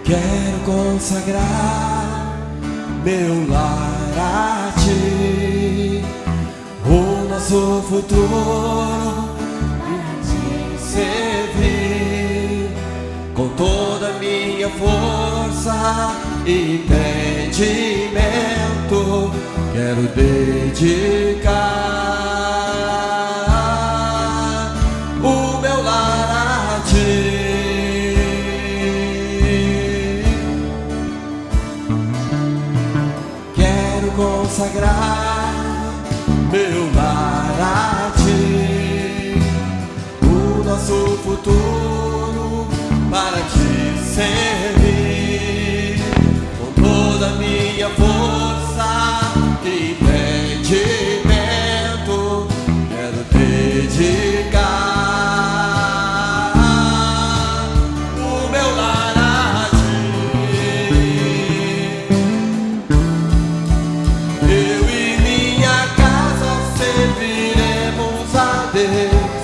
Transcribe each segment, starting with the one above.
Quero consagrar meu lar a Ti, o nosso futuro para Te servir, com toda a minha força e entendimento. Quero dedicar o meu lar a Ti. Consagrar meu lar a Ti, o nosso futuro para Te servir, com toda a minha força e entendimento. Quero dedicar o meu lar a Ti.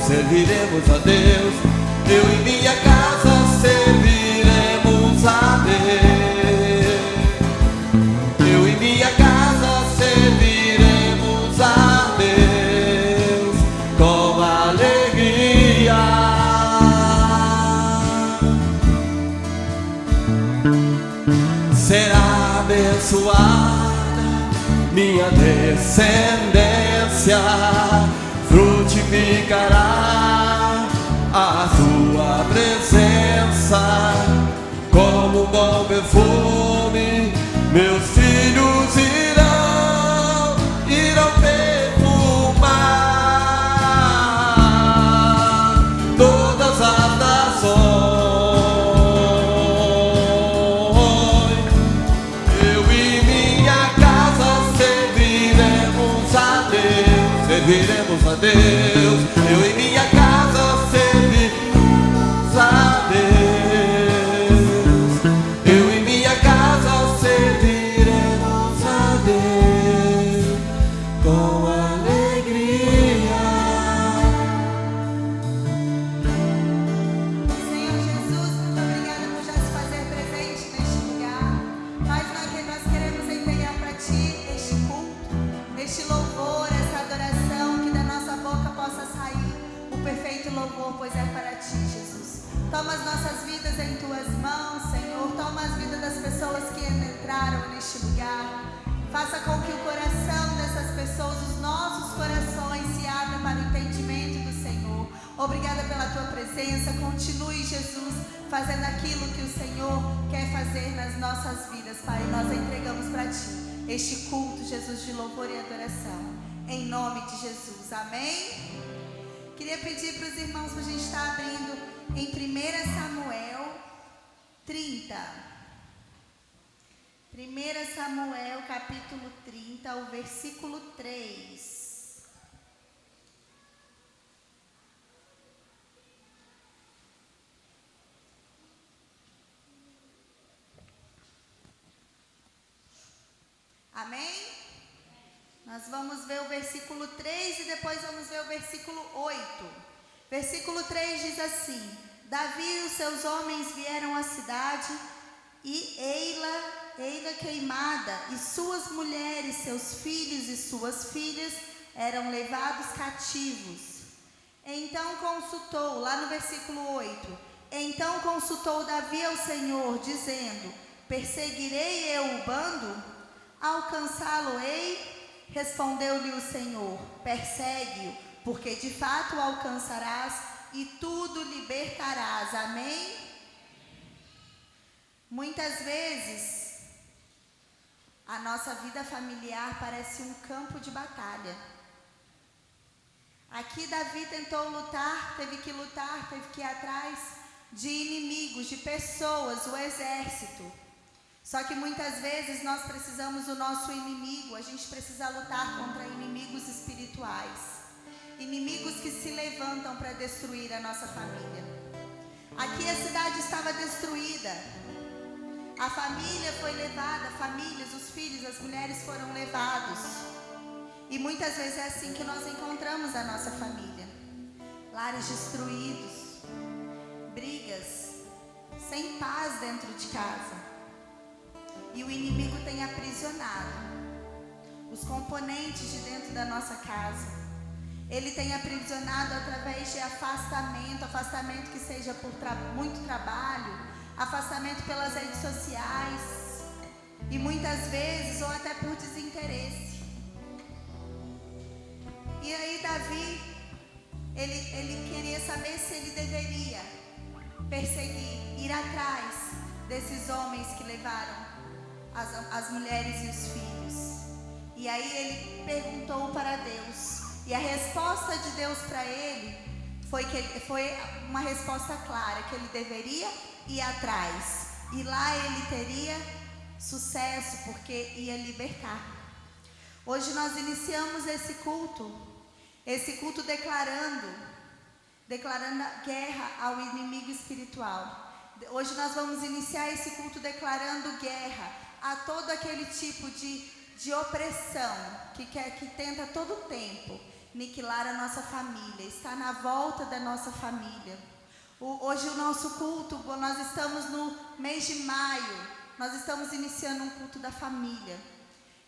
Serviremos a Deus, eu e minha casa serviremos a Deus. Eu e minha casa serviremos a Deus com alegria. Será abençoada minha descendência, frutificará a Tua presença como um bom perfume. Meus filhos irão perfumar todas as nações. Eu e minha casa serviremos a Deus, serviremos a Deus. Eu e minha casa serviremos a Deus. Eu e minha casa serviremos a Deus com alegria. Senhor Jesus, muito obrigada por já se fazer presente neste lugar. Nós queremos entregar para Ti este culto, este louvor, essa adoração, que da nossa boca possa sair o perfeito louvor, pois é para Ti, Jesus. Toma as nossas vidas em Tuas mãos, Senhor. Toma as vidas das pessoas que entraram neste lugar. Faça com que o coração dessas pessoas, os nossos corações, se abram para o entendimento do Senhor. Obrigada pela Tua presença. Continue, Jesus, fazendo aquilo que o Senhor quer fazer nas nossas vidas, Pai. Nós entregamos para Ti este culto, Jesus, de louvor e adoração. Em nome de Jesus, amém? Queria pedir para os irmãos para a gente estar abrindo em 1 Samuel 30. 1 Samuel capítulo 30, o versículo 3. Amém? Nós vamos ver o versículo 3 e depois vamos ver o versículo 8. Versículo 3 diz assim: Davi e os seus homens vieram à cidade, e Eila queimada, e suas mulheres, seus filhos e suas filhas eram levados cativos. Então consultou, lá no versículo 8, então consultou Davi ao Senhor, dizendo: perseguirei eu o bando? Alcançá-lo-ei? Respondeu-lhe o Senhor: persegue-o, porque de fato o alcançarás e tudo libertarás. Amém? Muitas vezes a nossa vida familiar parece um campo de batalha. Aqui Davi tentou lutar, teve que ir atrás de inimigos, de pessoas, o exército. Só que muitas vezes nós precisamos do nosso inimigo, a gente precisa lutar contra inimigos espirituais. Inimigos que se levantam para destruir a nossa família. Aqui a cidade estava destruída. A família foi levada, famílias, os filhos, as mulheres foram levados. E muitas vezes é assim que nós encontramos a nossa família. Lares destruídos, brigas, sem paz dentro de casa. E o inimigo tem aprisionado os componentes de dentro da nossa casa. Ele tem aprisionado através de afastamento que seja por muito trabalho, afastamento pelas redes sociais e muitas vezes ou até por desinteresse. E aí Davi, ele queria saber se ele deveria perseguir, ir atrás desses homens que levaram as mulheres e os filhos. E aí ele perguntou para Deus, e a resposta de Deus para ele foi uma resposta clara, que ele deveria ir atrás, e lá ele teria sucesso, porque ia libertar. Hoje nós iniciamos esse culto declarando a guerra ao inimigo espiritual. Hoje nós vamos iniciar esse culto declarando guerra a todo aquele tipo de opressão que tenta a todo tempo aniquilar a nossa família, está na volta da nossa família. Hoje o nosso culto, nós estamos no mês de maio, nós estamos iniciando um culto da família.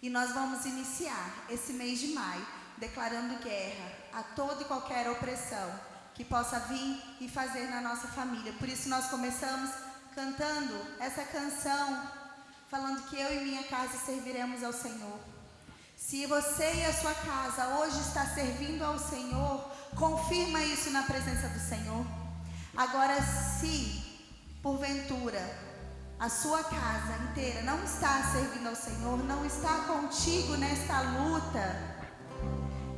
E nós vamos iniciar esse mês de maio declarando guerra a toda e qualquer opressão que possa vir e fazer na nossa família. Por isso nós começamos cantando essa canção, falando que eu e minha casa serviremos ao Senhor. Se você e a sua casa hoje está servindo ao Senhor, confirma isso na presença do Senhor. Agora, se porventura a sua casa inteira não está servindo ao Senhor, não está contigo nesta luta,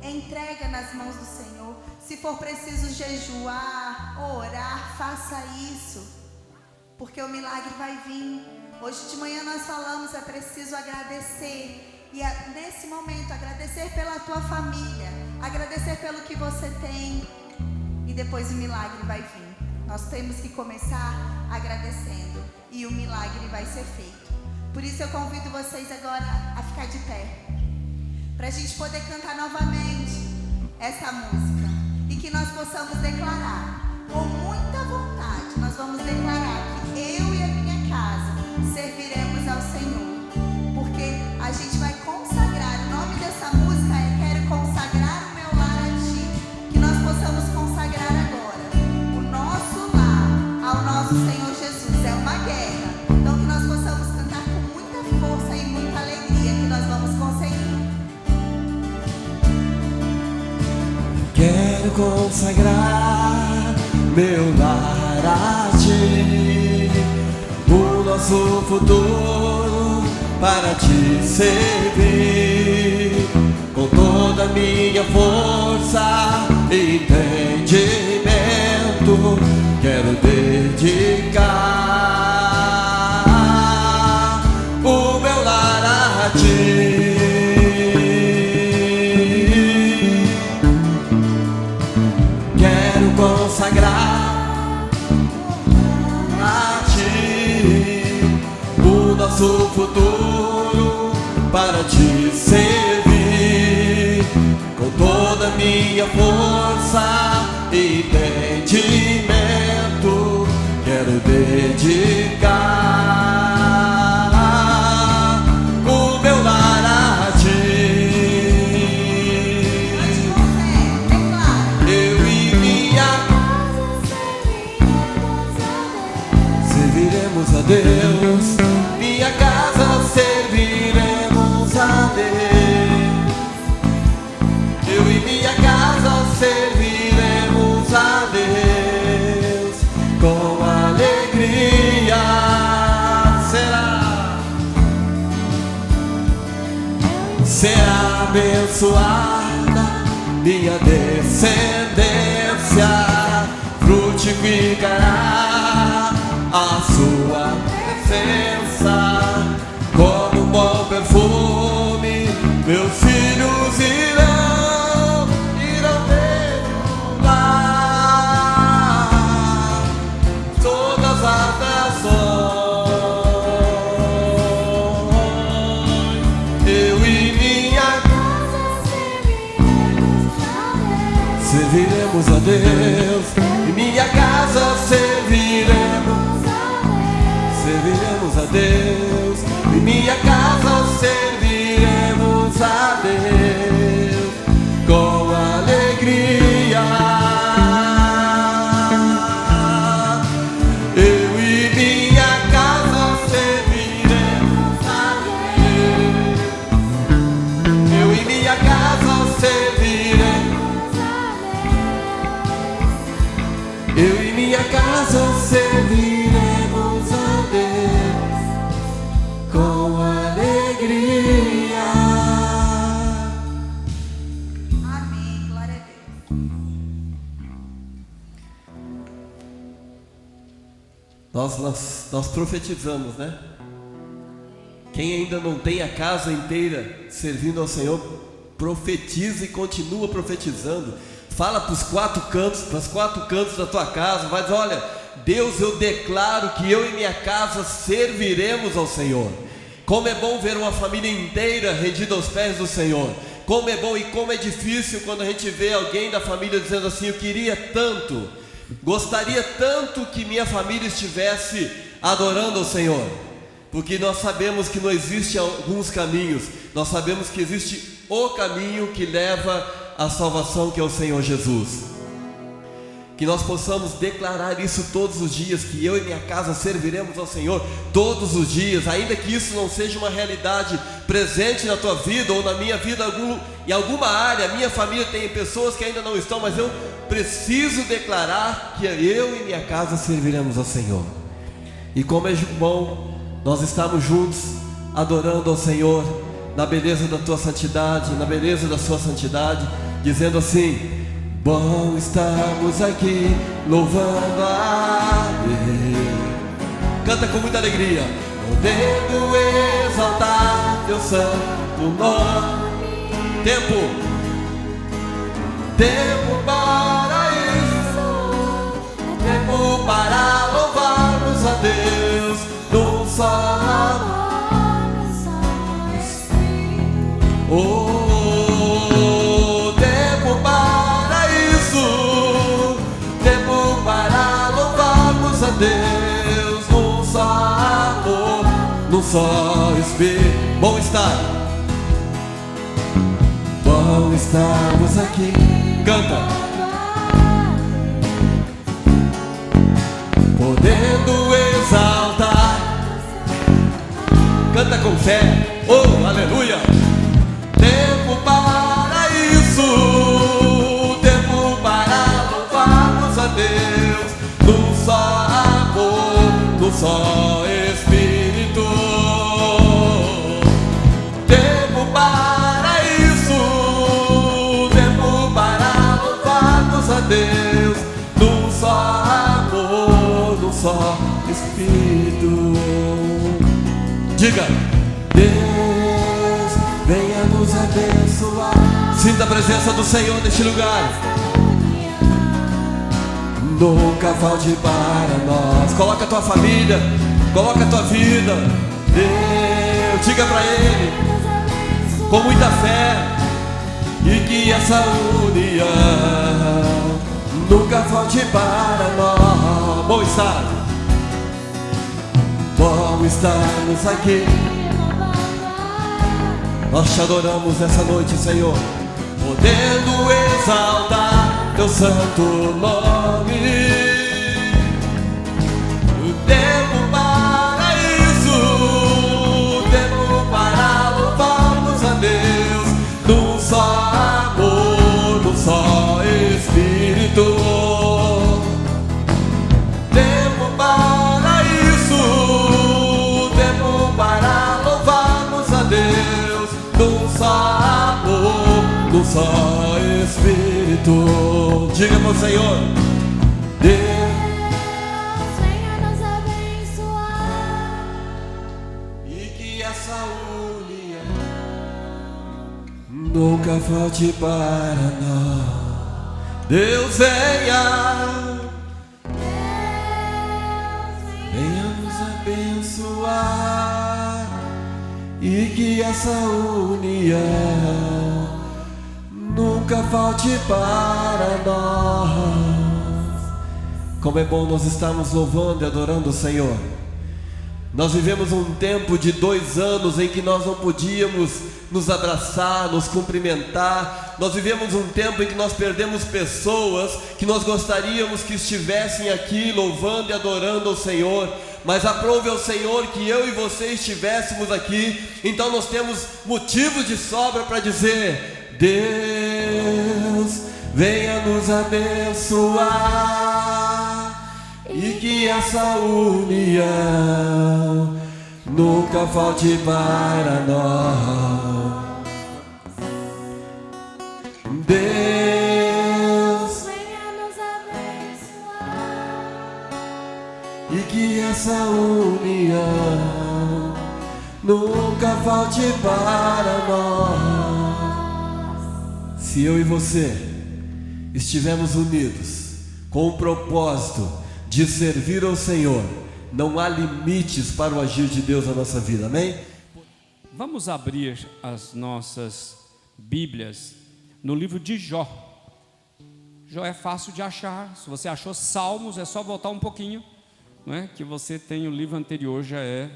entrega nas mãos do Senhor. Se for preciso jejuar, orar, faça isso, porque o milagre vai vir. Hoje de manhã nós falamos, é preciso agradecer. E nesse momento, agradecer pela tua família, agradecer pelo que você tem, e depois o milagre vai vir. Nós temos que começar agradecendo, e o milagre vai ser feito. Por isso eu convido vocês agora a ficar de pé, para a gente poder cantar novamente essa música, e que nós possamos declarar com muita vontade. Nós vamos declarar que eu e a minha casa serviremos ao Senhor, porque a gente vai consagrar. O nome dessa música é Quero Consagrar o Meu Lar a Ti. Que nós possamos consagrar agora o nosso lar ao nosso Senhor Jesus. É uma guerra, então que nós possamos cantar com muita força e muita alegria, que nós vamos conseguir. Quero consagrar meu lar a Ti, o nosso futuro para Te servir, com toda a minha força e entendimento. Quero dedicar o meu lar a Ti. Quero consagrar a Ti o nosso futuro para Te servir, com toda a minha força e entendimento. Quero dedicar o meu lar a Ti. Eu e minha serviremos a Deus. Minha casa serviremos a Deus. Eu e minha casa serviremos a Deus com alegria. Será abençoada minha descendência, frutificará a sua presença como um bom perfume. Meus filhos irão derrubar todas as nações. Eu e minha casa serviremos a Deus. E minha casa serviremos a Deus. nós profetizamos, né? Quem ainda não tem a casa inteira servindo ao Senhor, profetiza e continua profetizando. Fala para os quatro cantos, da tua casa, vai dizer: olha, Deus, eu declaro que eu e minha casa serviremos ao Senhor. Como é bom ver uma família inteira rendida aos pés do Senhor. Como é bom e como é difícil quando a gente vê alguém da família dizendo assim: eu queria tanto, gostaria tanto que minha família estivesse adorando ao Senhor. Porque nós sabemos que não existe alguns caminhos, nós sabemos que existe o caminho que leva à salvação, que é o Senhor Jesus. Que nós possamos declarar isso todos os dias, que eu e minha casa serviremos ao Senhor todos os dias, ainda que isso não seja uma realidade presente na tua vida ou na minha vida, em alguma área. A minha família tem pessoas que ainda não estão, mas eu preciso declarar que eu e minha casa serviremos ao Senhor. E como é bom nós estamos juntos, adorando ao Senhor, na beleza da tua santidade, na beleza da sua santidade, dizendo assim: bom estarmos aqui, louvando a Deus. Canta com muita alegria. Podendo exaltar teu santo nome. Tempo para isso, tempo para louvarmos a Deus. Num só amor, oh, tempo para isso, tempo para louvarmos a Deus. Num só amor, num só Espírito. Bom estarmos aqui. Canta. Podendo exaltar. Canta com fé. Oh, aleluia. Tempo para isso, tempo para louvarmos a Deus. Num só amor, num só Espírito. Tempo para isso, tempo para louvarmos a Deus. Num só amor, num só Espírito. Diga: Deus, venha nos abençoar. Sinta a presença do Senhor neste lugar. Nunca falte para nós. Coloca a tua família, coloca a tua vida. Deus, diga para Ele com muita fé, e que essa união nunca falte para nós. Bom estarmos aqui. Nós te adoramos nessa noite, Senhor, podendo exaltar teu santo nome. O tempo para isso, tempo para louvarmos a Deus. Num só amor, num só Espírito. Tempo para isso, tempo para louvarmos a Deus. Num só amor, num só Espírito. Diga para o Senhor: Deus, venha nos abençoar, e que essa união nunca falte para nós. Deus, venha nos abençoar, e que essa união nunca falte para nós. Como é bom nós estarmos louvando e adorando o Senhor. Nós vivemos um tempo de 2 anos em que nós não podíamos nos abraçar, nos cumprimentar. Nós vivemos um tempo em que nós perdemos pessoas que nós gostaríamos que estivessem aqui louvando e adorando ao Senhor. Mas aprove ao Senhor que eu e você estivéssemos aqui. Então nós temos motivos de sobra para dizer: Deus, venha nos abençoar, e que essa união nunca falte para nós. Deus, venha nos abençoar, e que essa falte para nós. Se eu e você estivermos unidos com o propósito de servir ao Senhor, não há limites para o agir de Deus na nossa vida, amém? Vamos abrir as nossas Bíblias no livro de Jó. Jó é fácil de achar. Se você achou Salmos, é só voltar um pouquinho, não é? Que você tem o livro anterior, já é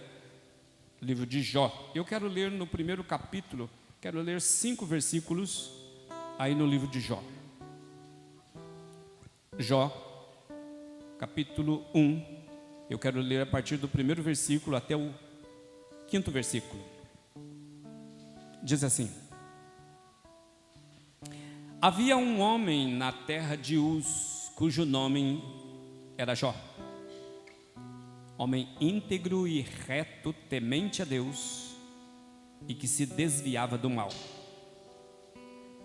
livro de Jó. Eu quero ler no primeiro capítulo, quero ler 5 versículos aí no livro de Jó. Jó, capítulo 1, eu quero ler a partir do primeiro versículo até o 5º versículo. Diz assim: havia um homem na terra de Uz, cujo nome era Jó, homem íntegro e reto, temente a Deus, e que se desviava do mal.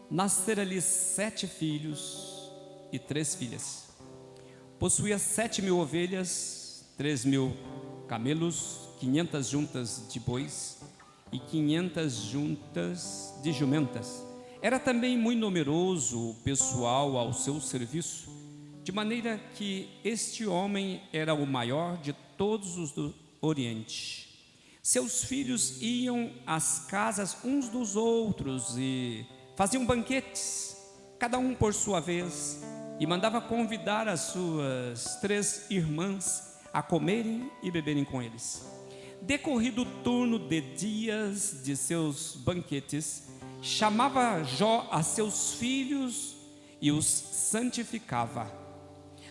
Nasceram-lhe 7 filhos e 3 filhas. Possuía 7.000 ovelhas, 3.000 camelos, 500 juntas de bois e 500 juntas de jumentas. Era também muito numeroso o pessoal ao seu serviço, de maneira que este homem era o maior de todos os do Oriente. Seus filhos iam às casas uns dos outros e faziam banquetes, cada um por sua vez, e mandava convidar as suas 3 irmãs a comerem e beberem com eles. Decorrido o turno de dias de seus banquetes, chamava Jó a seus filhos e os santificava.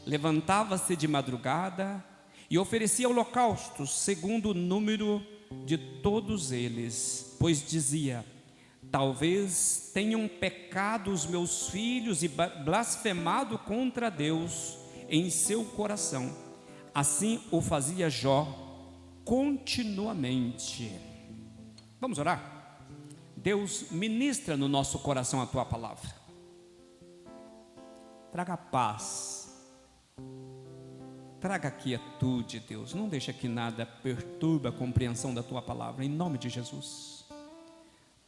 Levantava-se de madrugada e oferecia holocaustos segundo o número de todos eles, pois dizia: talvez tenham pecado os meus filhos e blasfemado contra Deus em seu coração. Assim o fazia Jó continuamente. Vamos orar? Deus, ministra no nosso coração a tua palavra. Traga paz, traga quietude, Deus. Não deixa que nada perturbe a compreensão da tua palavra, em nome de Jesus.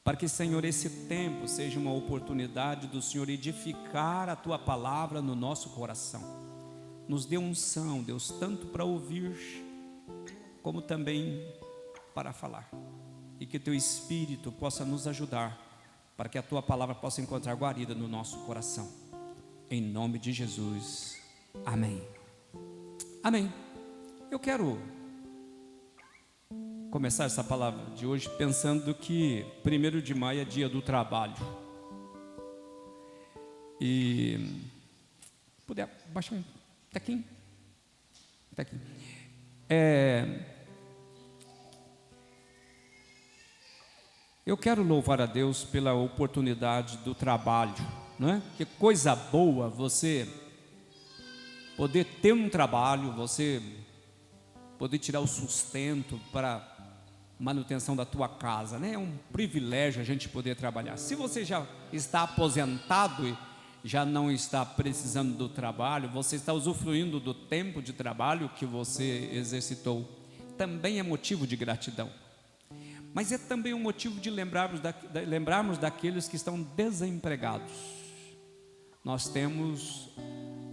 Para que, Senhor, esse tempo seja uma oportunidade do Senhor edificar a tua palavra no nosso coração. Nos dê unção, Deus, tanto para ouvir como também para falar. E que teu Espírito possa nos ajudar para que a tua palavra possa encontrar guarida no nosso coração. Em nome de Jesus. Amém. Amém. Eu quero começar essa palavra de hoje pensando que 1º de maio é dia do trabalho. E puder baixar um tequinho. Eu quero louvar a Deus pela oportunidade do trabalho, não é? Que coisa boa você poder ter um trabalho, você poder tirar o sustento para manutenção da tua casa, né? É um privilégio a gente poder trabalhar. Se você já está aposentado e já não está precisando do trabalho, você está usufruindo do tempo de trabalho que você exercitou, também é motivo de gratidão. Mas é também um motivo de lembrarmos daqueles que estão desempregados. Nós temos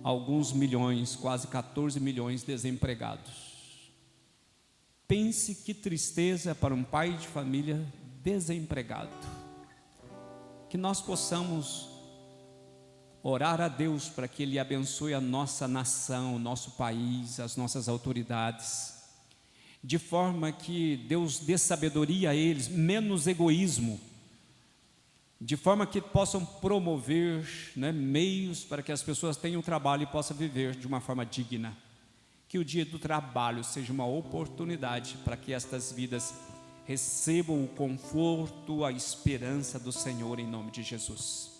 alguns milhões, quase 14 milhões desempregados. Pense que tristeza para um pai de família desempregado. Que nós possamos orar a Deus para que Ele abençoe a nossa nação, o nosso país, as nossas autoridades, de forma que Deus dê sabedoria a eles, menos egoísmo, de forma que possam promover, né, meios para que as pessoas tenham trabalho e possam viver de uma forma digna. Que o dia do trabalho seja uma oportunidade para que estas vidas recebam o conforto, a esperança do Senhor em nome de Jesus.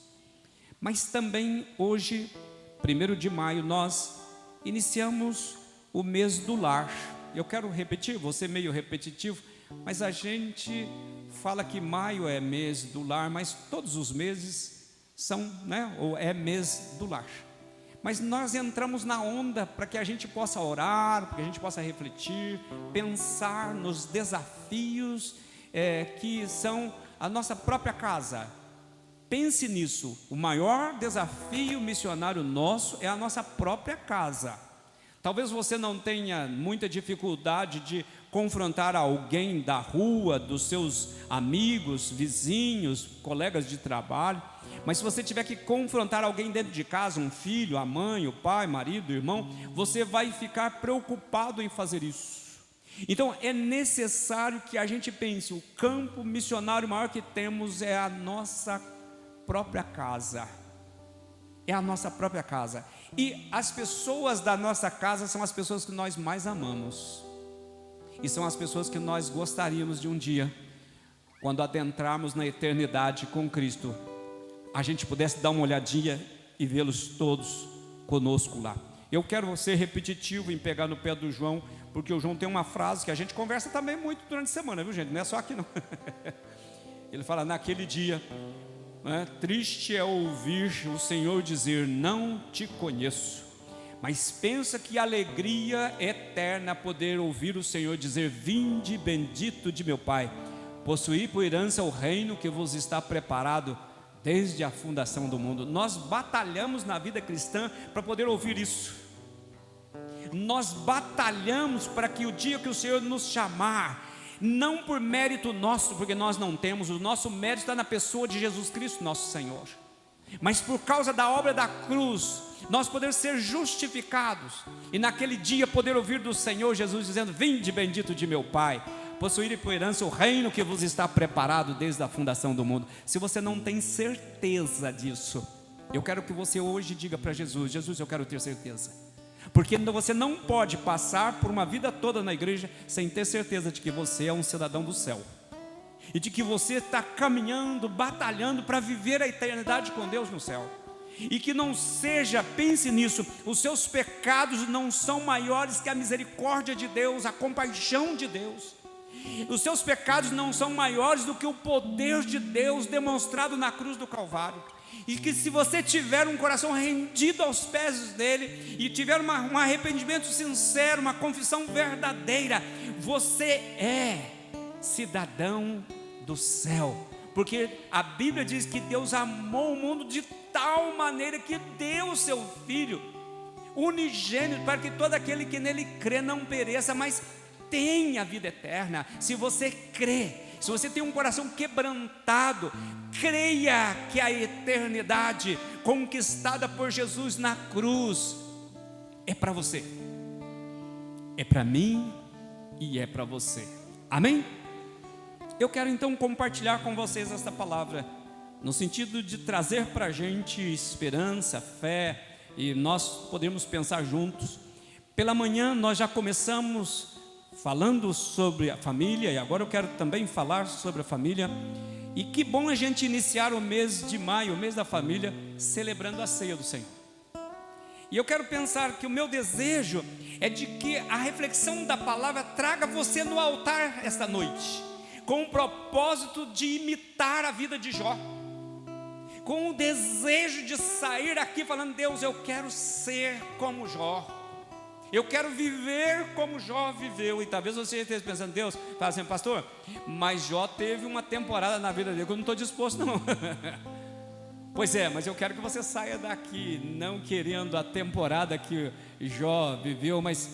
Mas também hoje, 1º de maio, nós iniciamos o mês do lar. Eu quero repetir, vou ser meio repetitivo, mas a gente fala que maio é mês do lar, mas todos os meses são, né, ou é mês do lar. Mas nós entramos na onda para que a gente possa orar, para que a gente possa refletir, pensar nos desafios que são a nossa própria casa. Pense nisso, o maior desafio missionário nosso é a nossa própria casa. Talvez você não tenha muita dificuldade de confrontar alguém da rua, dos seus amigos, vizinhos, colegas de trabalho, mas se você tiver que confrontar alguém dentro de casa, um filho, a mãe, o pai, marido, irmão, você vai ficar preocupado em fazer isso. Então é necessário que a gente pense, o campo missionário maior que temos é a nossa própria casa. É a nossa própria casa. E as pessoas da nossa casa são as pessoas que nós mais amamos. E são as pessoas que nós gostaríamos de um dia, quando adentrarmos na eternidade com Cristo, a gente pudesse dar uma olhadinha e vê-los todos conosco lá. Eu quero ser repetitivo em pegar no pé do João, porque o João tem uma frase que a gente conversa também muito durante a semana, viu gente? Não é só aqui não. Ele fala, naquele dia, triste é ouvir o Senhor dizer, não te conheço. Mas pensa que alegria eterna poder ouvir o Senhor dizer, vinde bendito de meu Pai, possuí por herança o reino que vos está preparado desde a fundação do mundo. Nós batalhamos na vida cristã para poder ouvir isso. Nós batalhamos para que o dia que o Senhor nos chamar, não por mérito nosso, porque nós não temos, o nosso mérito está na pessoa de Jesus Cristo, nosso Senhor, mas por causa da obra da cruz, nós podemos ser justificados, e naquele dia poder ouvir do Senhor Jesus dizendo, vinde bendito de meu Pai, possuir por herança o reino que vos está preparado desde a fundação do mundo. Se você não tem certeza disso, eu quero que você hoje diga para Jesus, Jesus, eu quero ter certeza, porque você não pode passar por uma vida toda na igreja sem ter certeza de que você é um cidadão do céu, e de que você está caminhando, batalhando para viver a eternidade com Deus no céu. E que não seja, pense nisso, os seus pecados não são maiores que a misericórdia de Deus, a compaixão de Deus. Os seus pecados não são maiores do que o poder de Deus demonstrado na cruz do Calvário. E que se você tiver um coração rendido aos pés dele, e tiver um arrependimento sincero, uma confissão verdadeira, você é cidadão do céu. Porque a Bíblia diz que Deus amou o mundo de tal maneira que deu o seu Filho unigênito, para que todo aquele que nele crê não pereça, mas tenha a vida eterna. Se você crê, se você tem um coração quebrantado, creia que a eternidade conquistada por Jesus na cruz é para você, é para mim e é para você. Amém? Eu quero então compartilhar com vocês esta palavra, no sentido de trazer para a gente esperança, fé, e nós podemos pensar juntos. Pela manhã nós já começamos falando sobre a família, e agora eu quero também falar sobre a família. E que bom a gente iniciar o mês de maio, o mês da família, celebrando a ceia do Senhor. E eu quero pensar que o meu desejo é de que a reflexão da palavra traga você no altar esta noite, com o propósito de imitar a vida de Jó, com o desejo de sair aqui falando, Deus, eu quero ser como Jó, eu quero viver como Jó viveu. E talvez você esteja pensando, Deus, fala assim, pastor, mas Jó teve uma temporada na vida dele que eu não estou disposto não. Pois é, mas eu quero que você saia daqui não querendo a temporada que Jó viveu, mas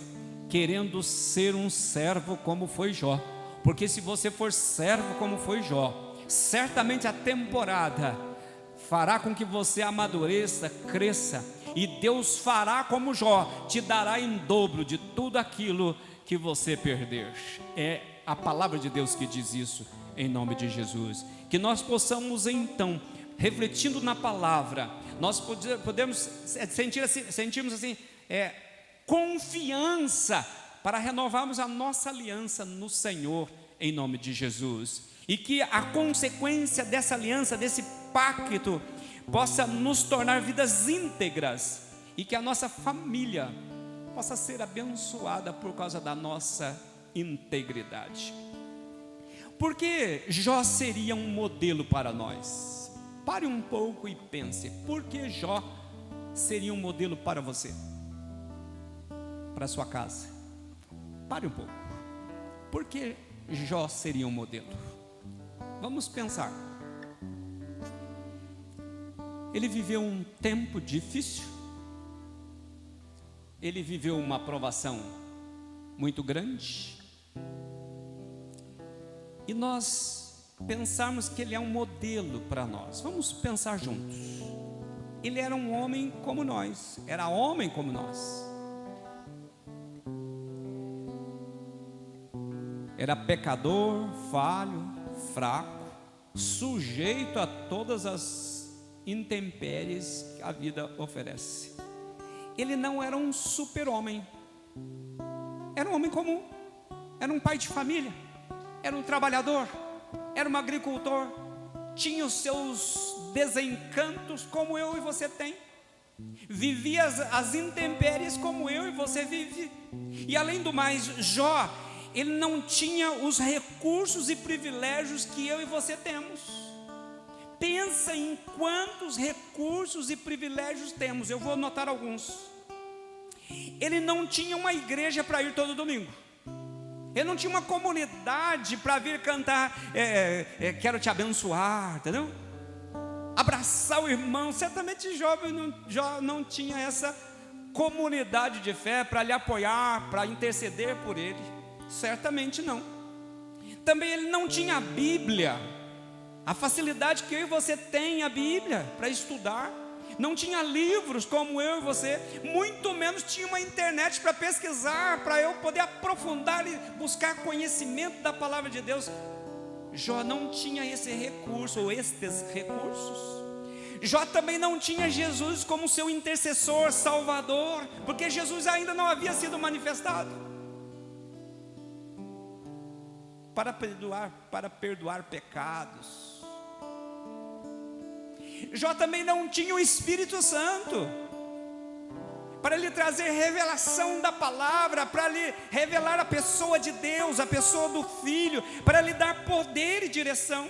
querendo ser um servo como foi Jó. Porque se você for servo como foi Jó, certamente a temporada fará com que você amadureça, cresça, e Deus fará como Jó, te dará em dobro de tudo aquilo que você perder. É a palavra de Deus que diz isso, em nome de Jesus. Que nós possamos então, refletindo na palavra, nós podemos sentirmos assim, confiança para renovarmos a nossa aliança no Senhor, em nome de Jesus. E que a consequência dessa aliança, desse pacto, possa nos tornar vidas íntegras, e que a nossa família possa ser abençoada por causa da nossa integridade. Porque Jó seria um modelo para nós? Pare um pouco e pense, por que Jó seria um modelo para você? Para a sua casa? Pare um pouco. Por que Jó seria um modelo? Vamos pensar. Ele viveu um tempo difícil. Ele viveu uma provação muito grande. E nós pensarmos que ele é um modelo para nós. Vamos pensar juntos. Ele era um homem como nós. Era homem como nós. Era pecador, falho, fraco, sujeito a todas as intempéries que a vida oferece. Ele não era um super-homem. Era um homem comum. Era um pai de família. Era um trabalhador. Era um agricultor. Tinha os seus desencantos como eu e você tem. Vivia as intempéries como eu e você vive. E além do mais, Jó, ele não tinha os recursos e privilégios que eu e você temos. Pensa em quantos recursos e privilégios temos. Eu vou anotar alguns. Ele não tinha uma igreja para ir todo domingo. Ele não tinha uma comunidade para vir cantar quero te abençoar, entendeu? Abraçar o irmão. Certamente Jó não tinha essa comunidade de fé para lhe apoiar, para interceder por ele. Certamente não. Também ele não tinha a Bíblia, a facilidade que eu e você tem a Bíblia para estudar. Não tinha livros como eu e você, muito menos tinha uma internet para pesquisar, para eu poder aprofundar e buscar conhecimento da palavra de Deus. Jó não tinha esse recurso ou estes recursos. Jó também não tinha Jesus como seu intercessor, salvador, porque Jesus ainda não havia sido manifestado para perdoar pecados. Jó também não tinha o Espírito Santo para lhe trazer revelação da palavra, para lhe revelar a pessoa de Deus, a pessoa do Filho, para lhe dar poder e direção.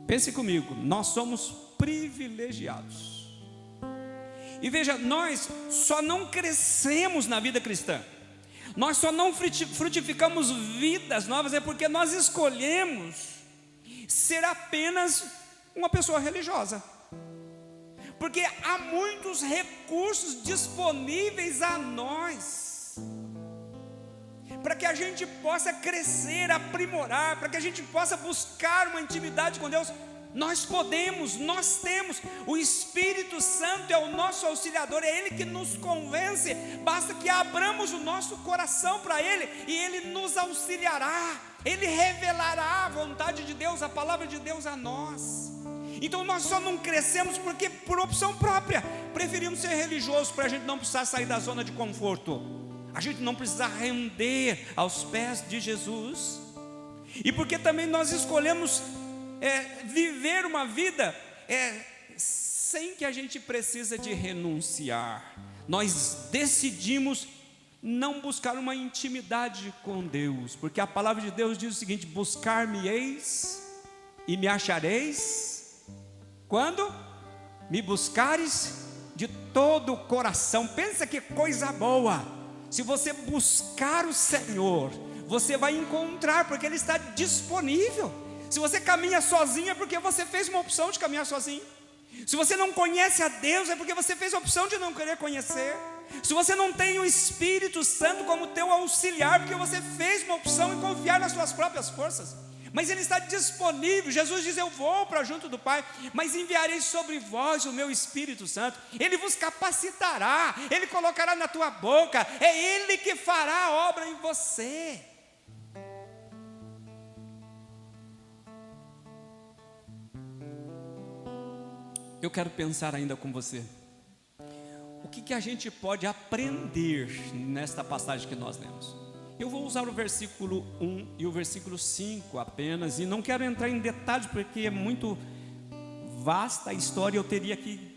Pense comigo, nós somos privilegiados. E veja, nós só não crescemos na vida cristã, nós só não frutificamos vidas novas, é porque nós escolhemos ser apenas uma pessoa religiosa, porque há muitos recursos disponíveis a nós, para que a gente possa crescer, aprimorar, para que a gente possa buscar uma intimidade com Deus. Nós podemos, nós temos, o Espírito Santo é o nosso auxiliador, é Ele que nos convence, basta que abramos o nosso coração para Ele, e Ele nos auxiliará, Ele revelará a vontade de Deus, a palavra de Deus a nós. Então nós só não crescemos porque por opção própria, preferimos ser religiosos para a gente não precisar sair da zona de conforto, a gente não precisa render aos pés de Jesus, e porque também nós escolhemos viver uma vida sem que a gente precisa de renunciar. Nós decidimos não buscar uma intimidade com Deus, porque a palavra de Deus diz o seguinte: buscar-me-eis e me achareis quando me buscares de todo o coração. Pensa que coisa boa, se você buscar o Senhor, você vai encontrar, porque Ele está disponível. Se você caminha sozinho é porque você fez uma opção de caminhar sozinho. Se você não conhece a Deus é porque você fez a opção de não querer conhecer. Se você não tem o Espírito Santo como teu auxiliar, porque você fez uma opção em confiar nas suas próprias forças. Mas Ele está disponível. Jesus diz: eu vou para junto do Pai, mas enviarei sobre vós o meu Espírito Santo. Ele vos capacitará, Ele colocará na tua boca, é Ele que fará a obra em você. Eu quero pensar ainda com você, o que a gente pode aprender nesta passagem que nós lemos. Eu vou usar o versículo 1 e o versículo 5 apenas, e não quero entrar em detalhes porque é muito vasta a história, eu teria que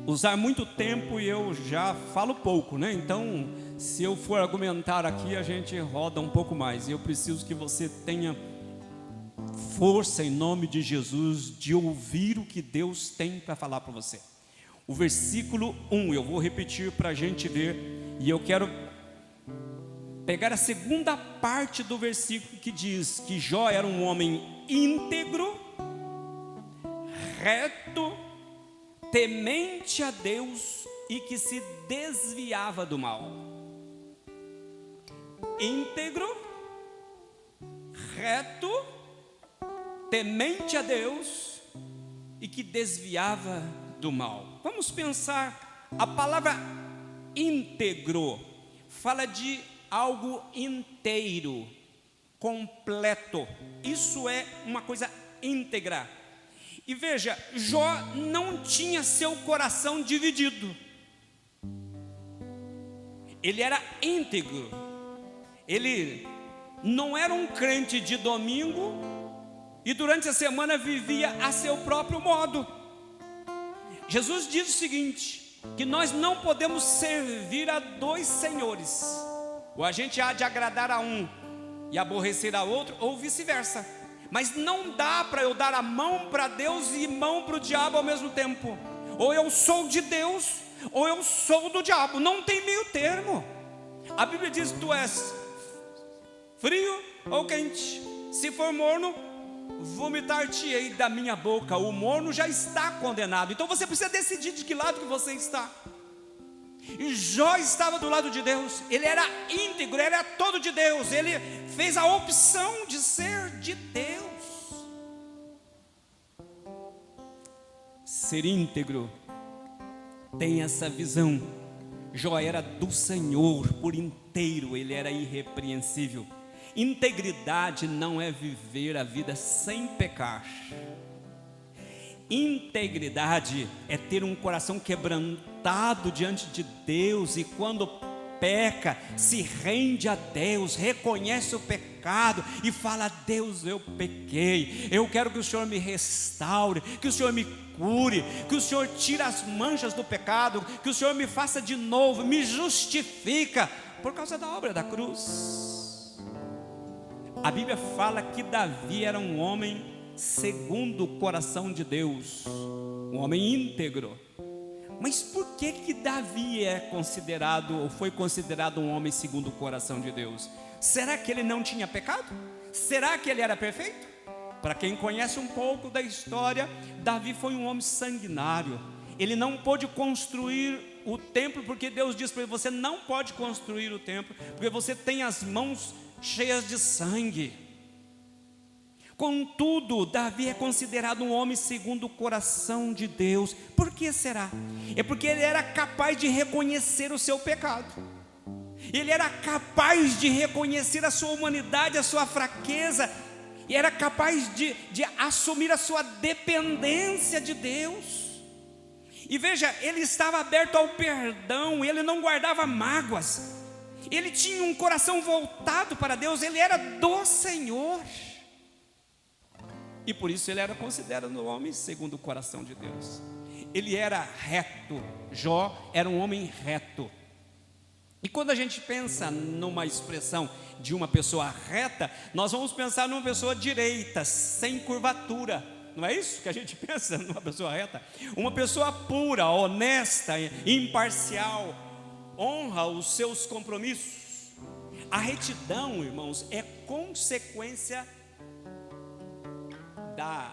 usar muito tempo e eu já falo pouco, né? Então, se eu for argumentar aqui, a gente roda um pouco mais, e eu preciso que você tenha força em nome de Jesus de ouvir o que Deus tem para falar para você. O versículo 1, eu vou repetir para a gente ver, e eu quero pegar a segunda parte do versículo que diz que Jó era um homem íntegro, reto, temente a Deus e que se desviava do mal. Íntegro, reto, temente a Deus e que desviava do mal. Vamos pensar, a palavra íntegro fala de algo inteiro, completo. Isso é uma coisa íntegra. E veja, Jó não tinha seu coração dividido. Ele era íntegro. Ele não era um crente de domingo e durante a semana vivia a seu próprio modo. Jesus diz o seguinte, que nós não podemos servir a dois senhores. Ou a gente há de agradar a um e aborrecer a outro, ou vice-versa. Mas não dá para eu dar a mão para Deus e mão para o diabo ao mesmo tempo. Ou eu sou de Deus, ou eu sou do diabo. Não tem meio termo. A Bíblia diz: tu és frio ou quente. Se for morno, vomitar-te-ei da minha boca. O morno já está condenado. Então você precisa decidir de que lado que você está. E Jó estava do lado de Deus. Ele era íntegro, ele era todo de Deus. Ele fez a opção de ser de Deus. Ser íntegro tem essa visão. Jó era do Senhor por inteiro, ele era irrepreensível. Integridade não é viver a vida sem pecar. Integridade é ter um coração quebrantado diante de Deus e quando peca, se rende a Deus, reconhece o pecado e fala: Deus, eu pequei, eu quero que o Senhor me restaure, que o Senhor me cure, que o Senhor tire as manchas do pecado, que o Senhor me faça de novo, me justifica por causa da obra da cruz. A Bíblia fala que Davi era um homem segundo o coração de Deus, um homem íntegro. Mas por que Davi é considerado, ou foi considerado um homem segundo o coração de Deus? Será que ele não tinha pecado? Será que ele era perfeito? Para quem conhece um pouco da história, Davi foi um homem sanguinário. Ele não pôde construir o templo, porque Deus disse para ele: você não pode construir o templo, porque você tem as mãos cheias de sangue. Contudo, Davi é considerado um homem segundo o coração de Deus. Por que será? É porque ele era capaz de reconhecer o seu pecado. Ele era capaz de reconhecer a sua humanidade, a sua fraqueza. E era capaz de assumir a sua dependência de Deus. E veja, ele estava aberto ao perdão, ele não guardava mágoas. Ele tinha um coração voltado para Deus, ele era do Senhor. E por isso ele era considerado um homem segundo o coração de Deus. Ele era reto. Jó era um homem reto. E quando a gente pensa numa expressão de uma pessoa reta, nós vamos pensar numa pessoa direita, sem curvatura. Não é isso que a gente pensa numa pessoa reta? Uma pessoa pura, honesta, imparcial, honra os seus compromissos. A retidão, irmãos, é consequência da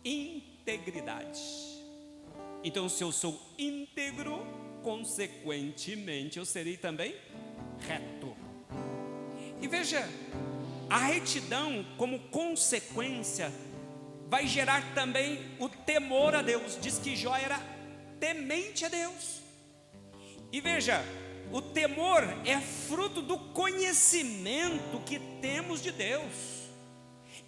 integridade. Então, se eu sou íntegro, consequentemente eu serei também reto. E veja, a retidão como consequência vai gerar também o temor a Deus. Diz que Jó era temente a Deus. E veja, o temor é fruto do conhecimento que temos de Deus.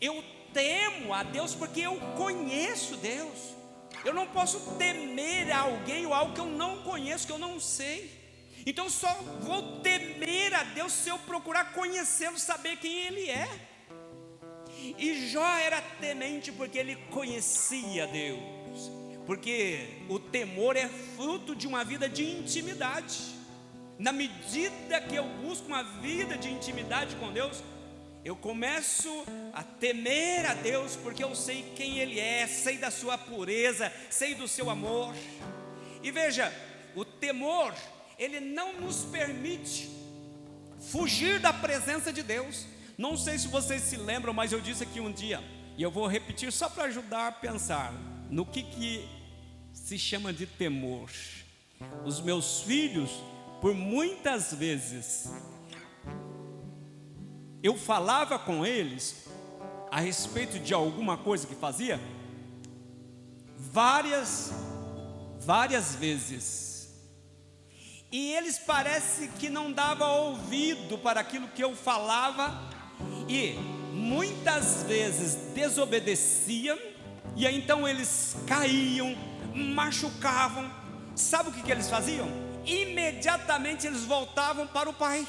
Eu temo a Deus porque eu conheço Deus. Eu não posso temer a alguém ou algo que eu não conheço, que eu não sei. Então só vou temer a Deus se eu procurar conhecê-lo, saber quem Ele é. E Jó era temente porque ele conhecia Deus. Porque o temor é fruto de uma vida de intimidade. Na medida que eu busco uma vida de intimidade com Deus, eu começo a temer a Deus, porque eu sei quem Ele é, sei da sua pureza, sei do seu amor. E veja, o temor, ele não nos permite fugir da presença de Deus. Não sei se vocês se lembram, mas eu disse aqui um dia, e eu vou repetir só para ajudar a pensar no que se chama de temor. Os meus filhos, por muitas vezes, eu falava com eles a respeito de alguma coisa que fazia, várias vezes, e eles parece que não davam ouvido para aquilo que eu falava, e muitas vezes desobedeciam, e aí então eles caíam, machucavam. Sabe o que eles faziam? Imediatamente eles voltavam para o pai.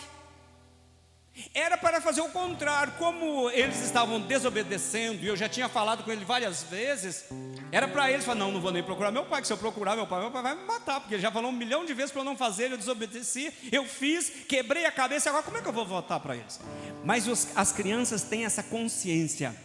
Era para fazer o contrário. Como eles estavam desobedecendo, e eu já tinha falado com ele várias vezes, era para eles falar: não vou nem procurar meu pai, que se eu procurar meu pai vai me matar, porque ele já falou 1 milhão de vezes para eu não fazer. Eu desobedeci, eu fiz, quebrei a cabeça, agora como é que eu vou voltar para eles? Mas as crianças têm essa consciência,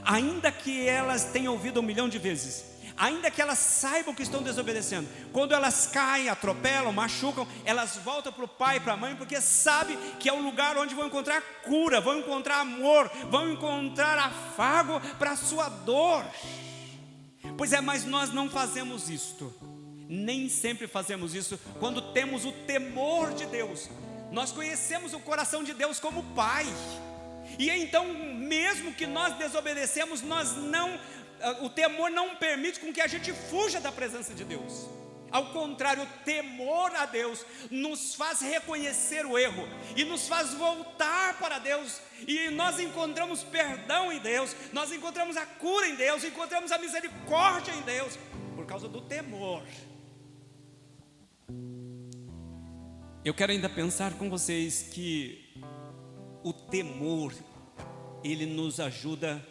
ainda que elas tenham ouvido 1 milhão de vezes, ainda que elas saibam que estão desobedecendo, quando elas caem, atropelam, machucam, elas voltam para o pai e para a mãe, porque sabem que é o lugar onde vão encontrar cura, vão encontrar amor, vão encontrar afago para a sua dor. Pois é, mas nós não fazemos isto, nem sempre fazemos isso. Quando temos o temor de Deus, nós conhecemos o coração de Deus como Pai, e então mesmo que nós desobedecemos, o temor não permite com que a gente fuja da presença de Deus. Ao contrário, o temor a Deus nos faz reconhecer o erro e nos faz voltar para Deus, e nós encontramos perdão em Deus, nós encontramos a cura em Deus, encontramos a misericórdia em Deus, por causa do temor. Eu quero ainda pensar com vocês que o temor, ele nos ajuda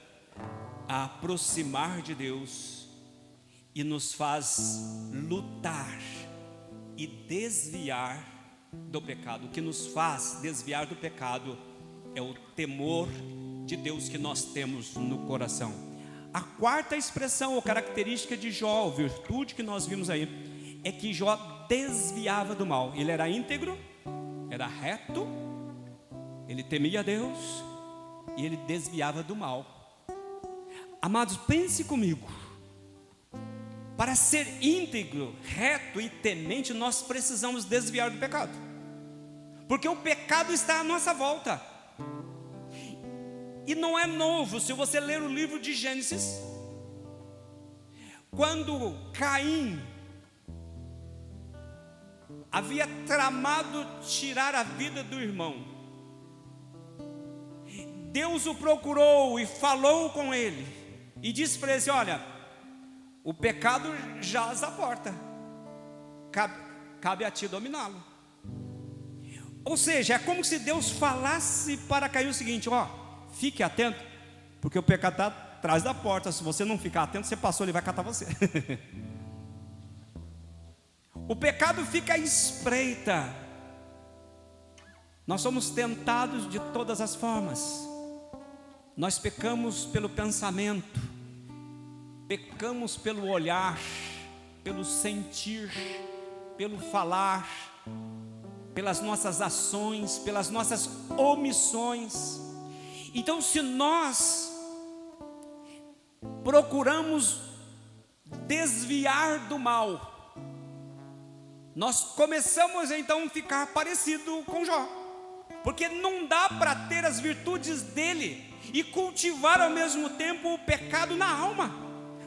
a aproximar de Deus e nos faz lutar e desviar do pecado. O que nos faz desviar do pecado é o temor de Deus que nós temos no coração. A quarta expressão ou característica de Jó, virtude que nós vimos aí, é que Jó desviava do mal. Ele era íntegro, era reto, ele temia a Deus e ele desviava do mal. Amados, pense comigo, para ser íntegro, reto e temente, nós precisamos desviar do pecado, porque o pecado está à nossa volta, e não é novo. Se você ler o livro de Gênesis, quando Caim havia tramado tirar a vida do irmão, Deus o procurou e falou com ele, e disse para ele assim: olha, o pecado jaz à porta, cabe a ti dominá-lo. Ou seja, é como se Deus falasse para Caim o seguinte: ó, fique atento, porque o pecado está atrás da porta. Se você não ficar atento, você passou, ele vai catar você. O pecado fica à espreita. Nós somos tentados de todas as formas. Nós pecamos pelo pensamento, pecamos pelo olhar, pelo sentir, pelo falar, pelas nossas ações, pelas nossas omissões. Então, se nós procuramos desviar do mal, nós começamos então a ficar parecido com Jó, porque não dá para ter as virtudes dele e cultivar ao mesmo tempo o pecado na alma,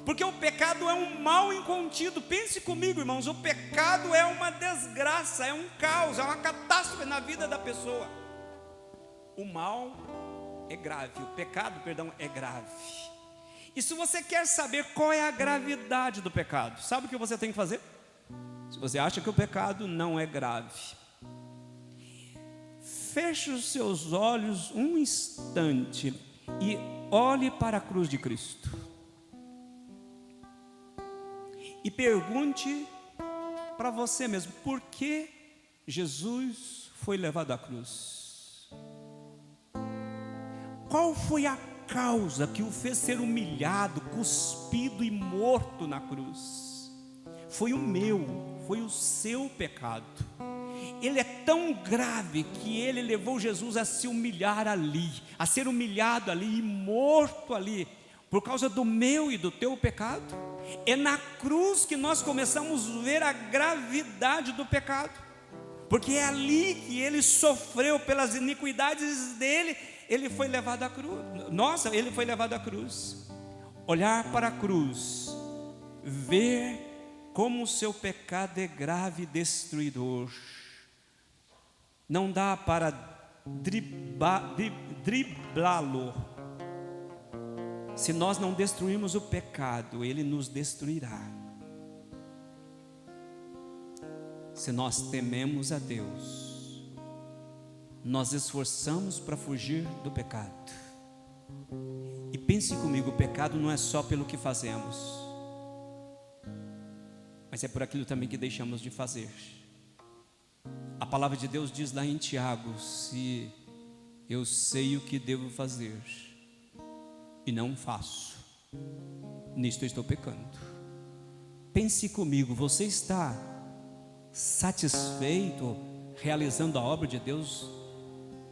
porque o pecado é um mal incontido. Pense comigo, irmãos, o pecado é uma desgraça, é um caos, é uma catástrofe na vida da pessoa. O mal é grave, o pecado, perdão, é grave. E se você quer saber qual é a gravidade do pecado, sabe o que você tem que fazer? Se você acha que o pecado não é grave, feche os seus olhos um instante e olhe para a cruz de Cristo. E pergunte para você mesmo: por que Jesus foi levado à cruz? Qual foi a causa que o fez ser humilhado, cuspido e morto na cruz? Foi o meu, foi o seu pecado. ele é tão grave que ele levou Jesus a se humilhar ali, a ser humilhado ali e morto ali, por causa do meu e do teu pecado. É na cruz que nós começamos a ver a gravidade do pecado, porque é ali que ele sofreu pelas iniquidades dele. Ele foi levado à cruz. Nossa, ele foi levado à cruz. Olhar para a cruz, ver como o seu pecado é grave e destruidor. Não dá para driblá-lo. Se nós não destruirmos o pecado, ele nos destruirá. Se nós tememos a Deus, nós esforçamos para fugir do pecado. E pense comigo, o pecado não é só pelo que fazemos, mas é por aquilo também que deixamos de fazer. A palavra de Deus diz lá em Tiago: se eu sei o que devo fazer e não faço, nisto eu estou pecando. Pense comigo, você está satisfeito realizando a obra de Deus?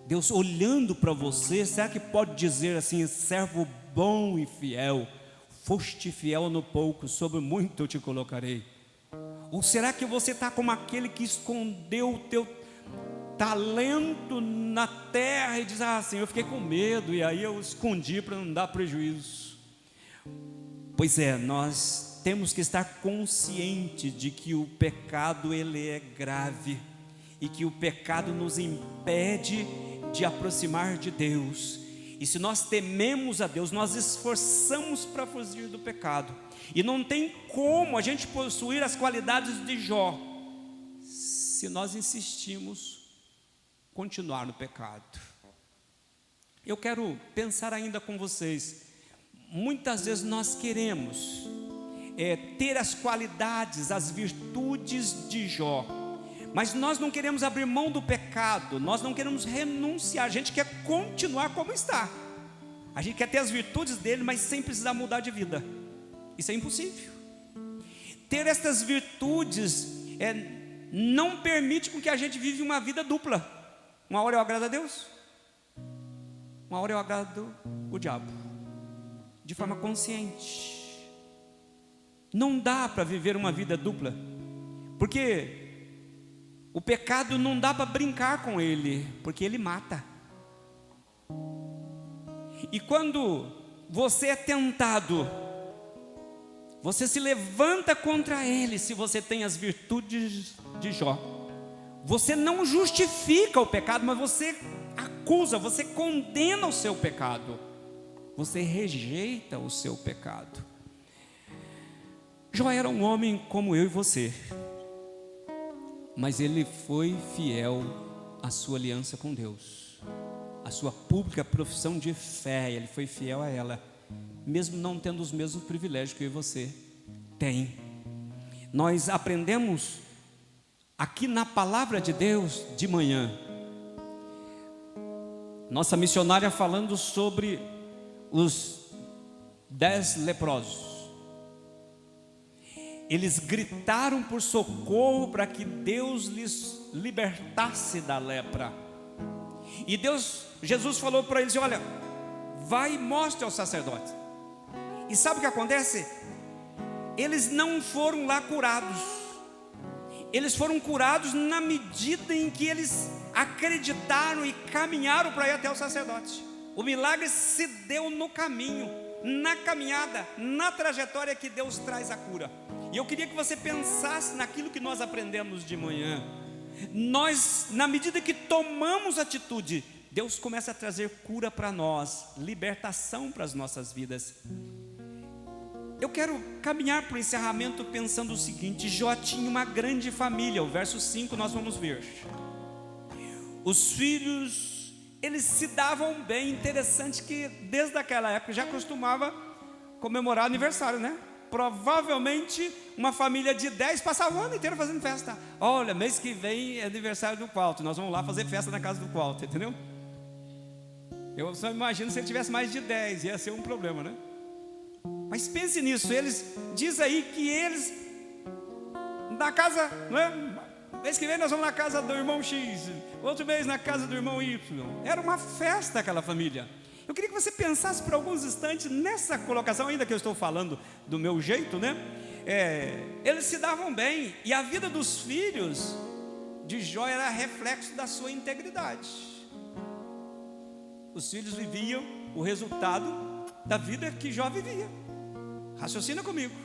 Deus olhando para você, será que pode dizer assim: servo bom e fiel, foste fiel no pouco, sobre muito eu te colocarei? Ou será que você está como aquele que escondeu o teu talento na terra e diz: ah, Senhor, eu fiquei com medo e aí eu escondi para não dar prejuízo? Pois é, nós temos que estar conscientes de que o pecado ele é grave e que o pecado nos impede de aproximar de Deus. E se nós tememos a Deus, nós esforçamos para fugir do pecado. E não tem como a gente possuir as qualidades de Jó se nós insistimos continuar no pecado. Eu quero pensar ainda com vocês. Muitas vezes nós queremos ter as qualidades, as virtudes de Jó, mas nós não queremos abrir mão do pecado, nós não queremos renunciar, a gente quer continuar como está. A gente quer ter as virtudes dele, mas sem precisar mudar de vida. Isso é impossível. Ter estas virtudes não permite com que a gente vive uma vida dupla. Uma hora eu agrado a Deus, uma hora eu agrado o diabo, de forma consciente. Não dá para viver uma vida dupla, porque o pecado não dá para brincar com ele, porque ele mata. E quando você é tentado, você se levanta contra ele. Se você tem as virtudes de Jó, você não justifica o pecado, mas você acusa, você condena o seu pecado, você rejeita o seu pecado. Jó era um homem como eu e você, mas ele foi fiel à sua aliança com Deus, à sua pública profissão de fé. Ele foi fiel a ela, mesmo não tendo os mesmos privilégios que eu e você tem. Nós aprendemos aqui na palavra de Deus de manhã, nossa missionária falando sobre os 10 leprosos. Eles gritaram por socorro para que Deus lhes libertasse da lepra. E Jesus falou para eles: olha, vai e mostre ao sacerdote. E sabe o que acontece? Eles não foram lá curados. Eles foram curados na medida em que eles acreditaram e caminharam para ir até o sacerdote. O milagre se deu no caminho, na caminhada, na trajetória que Deus traz a cura. E eu queria que você pensasse naquilo que nós aprendemos de manhã. Nós, na medida que tomamos atitude, Deus começa a trazer cura para nós, libertação para as nossas vidas. Eu quero caminhar para o encerramento pensando o seguinte: Jó tinha uma grande família. O verso 5 nós vamos ver. Os filhos, eles se davam bem. Interessante que desde aquela época já costumava comemorar aniversário, né? Provavelmente uma família de 10 passava o ano inteiro fazendo festa. Olha, mês que vem é aniversário do Walter, nós vamos lá fazer festa na casa do Walter, entendeu? Eu só imagino se ele tivesse mais de 10, ia ser um problema, né? Mas pense nisso, diz aí que eles, na casa, não é? Mês que vem nós vamos na casa do irmão X, outro mês na casa do irmão Y. Era uma festa aquela família. Eu queria que você pensasse por alguns instantes nessa colocação, ainda que eu estou falando do meu jeito, né? Eles se davam bem, e a vida dos filhos de Jó era reflexo da sua integridade. Os filhos viviam o resultado da vida que Jó vivia. Raciocina comigo.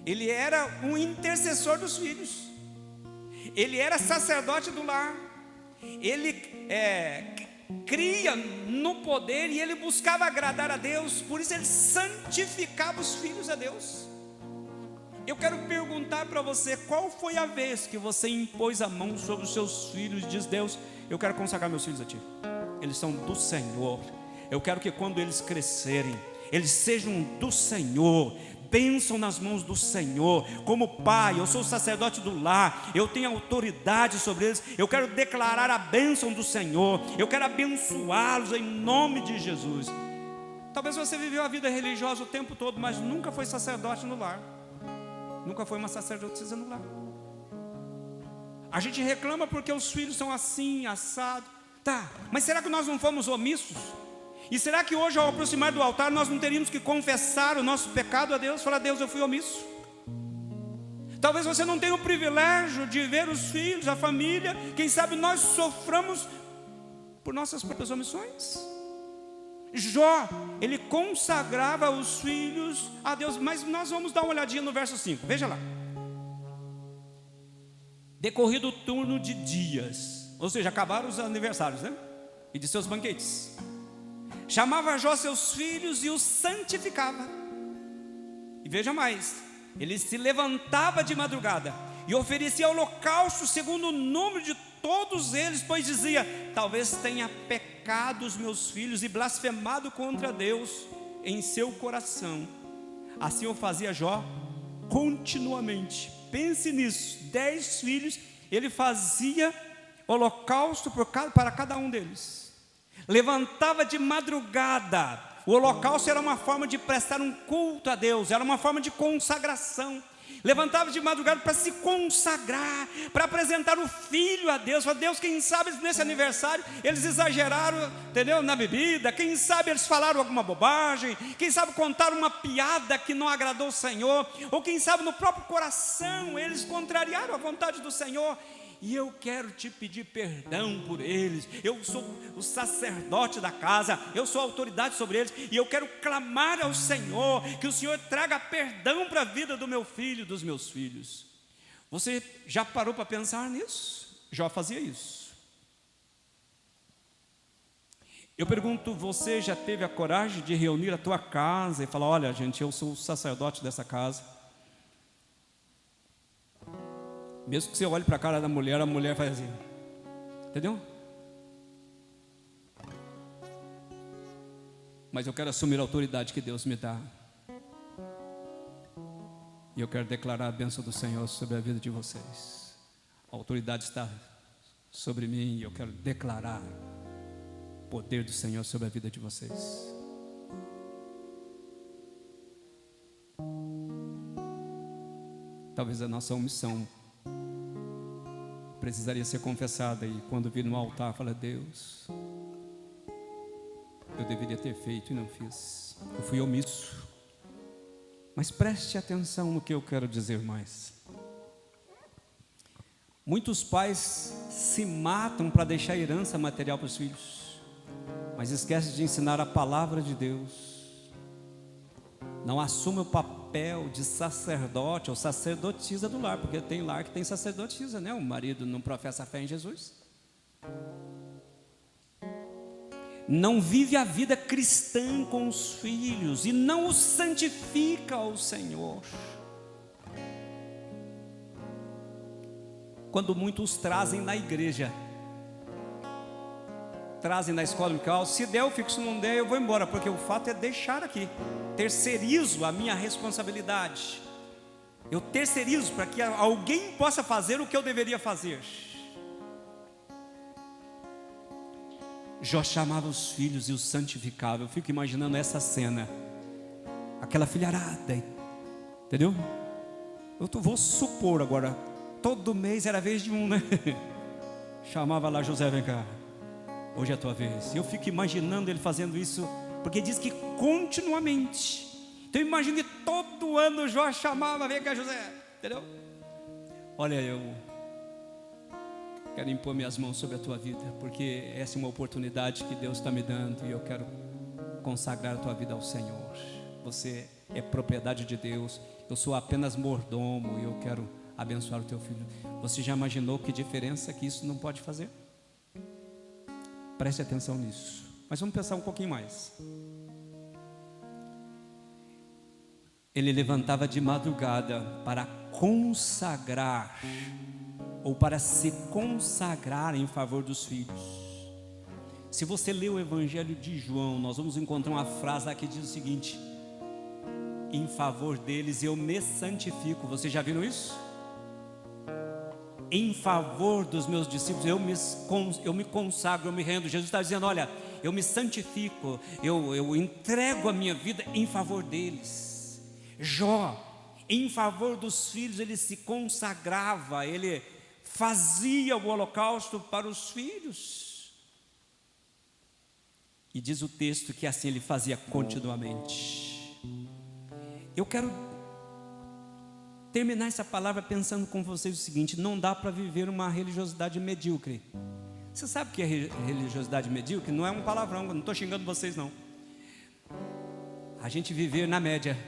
Ele era um intercessor dos filhos. Ele era sacerdote do lar. Ele cria no poder e ele buscava agradar a Deus. Por isso ele santificava os filhos a Deus. Eu quero perguntar para você, qual foi a vez que você impôs a mão sobre os seus filhos e diz: Deus, eu quero consagrar meus filhos a Ti, eles são do Senhor. Eu quero que quando eles crescerem, eles sejam do Senhor, bênção nas mãos do Senhor. Como pai, eu sou o sacerdote do lar, eu tenho autoridade sobre eles. Eu quero declarar a bênção do Senhor, eu quero abençoá-los em nome de Jesus. Talvez você viveu a vida religiosa o tempo todo, mas nunca foi sacerdote no lar, nunca foi uma sacerdotisa no lar. A gente reclama porque os filhos são assim, assado. Tá, mas será que nós não fomos omissos? E será que hoje, ao aproximar do altar, nós não teríamos que confessar o nosso pecado a Deus? Falar: Deus, eu fui omisso. Talvez você não tenha o privilégio de ver os filhos, a família. Quem sabe nós soframos por nossas próprias omissões. Jó, ele consagrava os filhos a Deus. Mas nós vamos dar uma olhadinha no verso 5, veja lá. Decorrido o turno de dias, ou seja, acabaram os aniversários, né? E de seus banquetes, chamava Jó seus filhos e os santificava. E veja mais, ele se levantava de madrugada e oferecia holocausto segundo o número de todos eles, pois dizia: talvez tenha pecado os meus filhos e blasfemado contra Deus em seu coração. Assim eu fazia Jó continuamente. Pense nisso, 10 filhos, ele fazia holocausto para cada um deles. Levantava de madrugada. O holocausto era uma forma de prestar um culto a Deus, era uma forma de consagração. Levantava de madrugada para se consagrar, para apresentar o filho a Deus. Falei: Deus, quem sabe nesse aniversário eles exageraram, entendeu? Na bebida. Quem sabe eles falaram alguma bobagem. Quem sabe contaram uma piada que não agradou o Senhor. Ou quem sabe no próprio coração eles contrariaram a vontade do Senhor. E eu quero te pedir perdão por eles. Eu sou o sacerdote da casa, eu sou a autoridade sobre eles, e eu quero clamar ao Senhor, que o Senhor traga perdão para a vida do meu filho, dos meus filhos. Você já parou para pensar nisso? Jó fazia isso. Eu pergunto, você já teve a coragem de reunir a tua casa e falar: olha gente, eu sou o sacerdote dessa casa? Mesmo que você olhe para a cara da mulher, a mulher faz assim, entendeu? Mas eu quero assumir a autoridade que Deus me dá. E eu quero declarar a bênção do Senhor sobre a vida de vocês. A autoridade está sobre mim e eu quero declarar o poder do Senhor sobre a vida de vocês. Talvez a nossa omissão precisaria ser confessada, e quando vir no altar, fala: Deus, eu deveria ter feito e não fiz, eu fui omisso. Mas preste atenção no que eu quero dizer mais. Muitos pais se matam para deixar herança material para os filhos, mas esquecem de ensinar a palavra de Deus. Não assume o papel de sacerdote ou sacerdotisa do lar, porque tem lar que tem sacerdotisa, né? O marido não professa a fé em Jesus, não vive a vida cristã com os filhos e não os santifica ao Senhor. Quando muitos trazem na igreja, trazem na escola dominical, se der eu fico, se não der eu vou embora, porque o fato é deixar aqui. Terceirizo a minha responsabilidade, eu terceirizo para que alguém possa fazer o que eu deveria fazer. Jó chamava os filhos e os santificava. Eu fico imaginando essa cena, aquela filharada, entendeu? Eu vou supor agora, Todo mês era a vez de um, né? Chamava lá: José, vem cá, hoje é a tua vez. E eu fico imaginando ele fazendo isso, porque diz que continuamente. Então eu imagino que todo ano o Jó chamava: vem cá, José, entendeu? Olha, eu quero impor minhas mãos sobre a tua vida, porque essa é uma oportunidade que Deus está me dando, e eu quero consagrar a tua vida ao Senhor. Você é propriedade de Deus, eu sou apenas mordomo, e eu quero abençoar o teu filho. Você já imaginou que diferença que isso não pode fazer? Preste atenção nisso. Mas vamos pensar um pouquinho mais. Ele levantava de madrugada para consagrar, ou para se consagrar em favor dos filhos. Se você ler o Evangelho de João, nós vamos encontrar uma frase lá que diz o seguinte: em favor deles eu me santifico. Vocês já viram isso? Em favor dos meus discípulos eu me consagro, eu me rendo. Jesus está dizendo: olha, eu me santifico, eu entrego a minha vida em favor deles. Jó, em favor dos filhos, ele se consagrava, ele fazia o holocausto para os filhos. E diz o texto que assim ele fazia continuamente. Eu quero terminar essa palavra pensando com vocês o seguinte: não dá para viver uma religiosidade medíocre. Você sabe o que é religiosidade medíocre? Não é um palavrão, não estou xingando vocês não. A gente viver na média.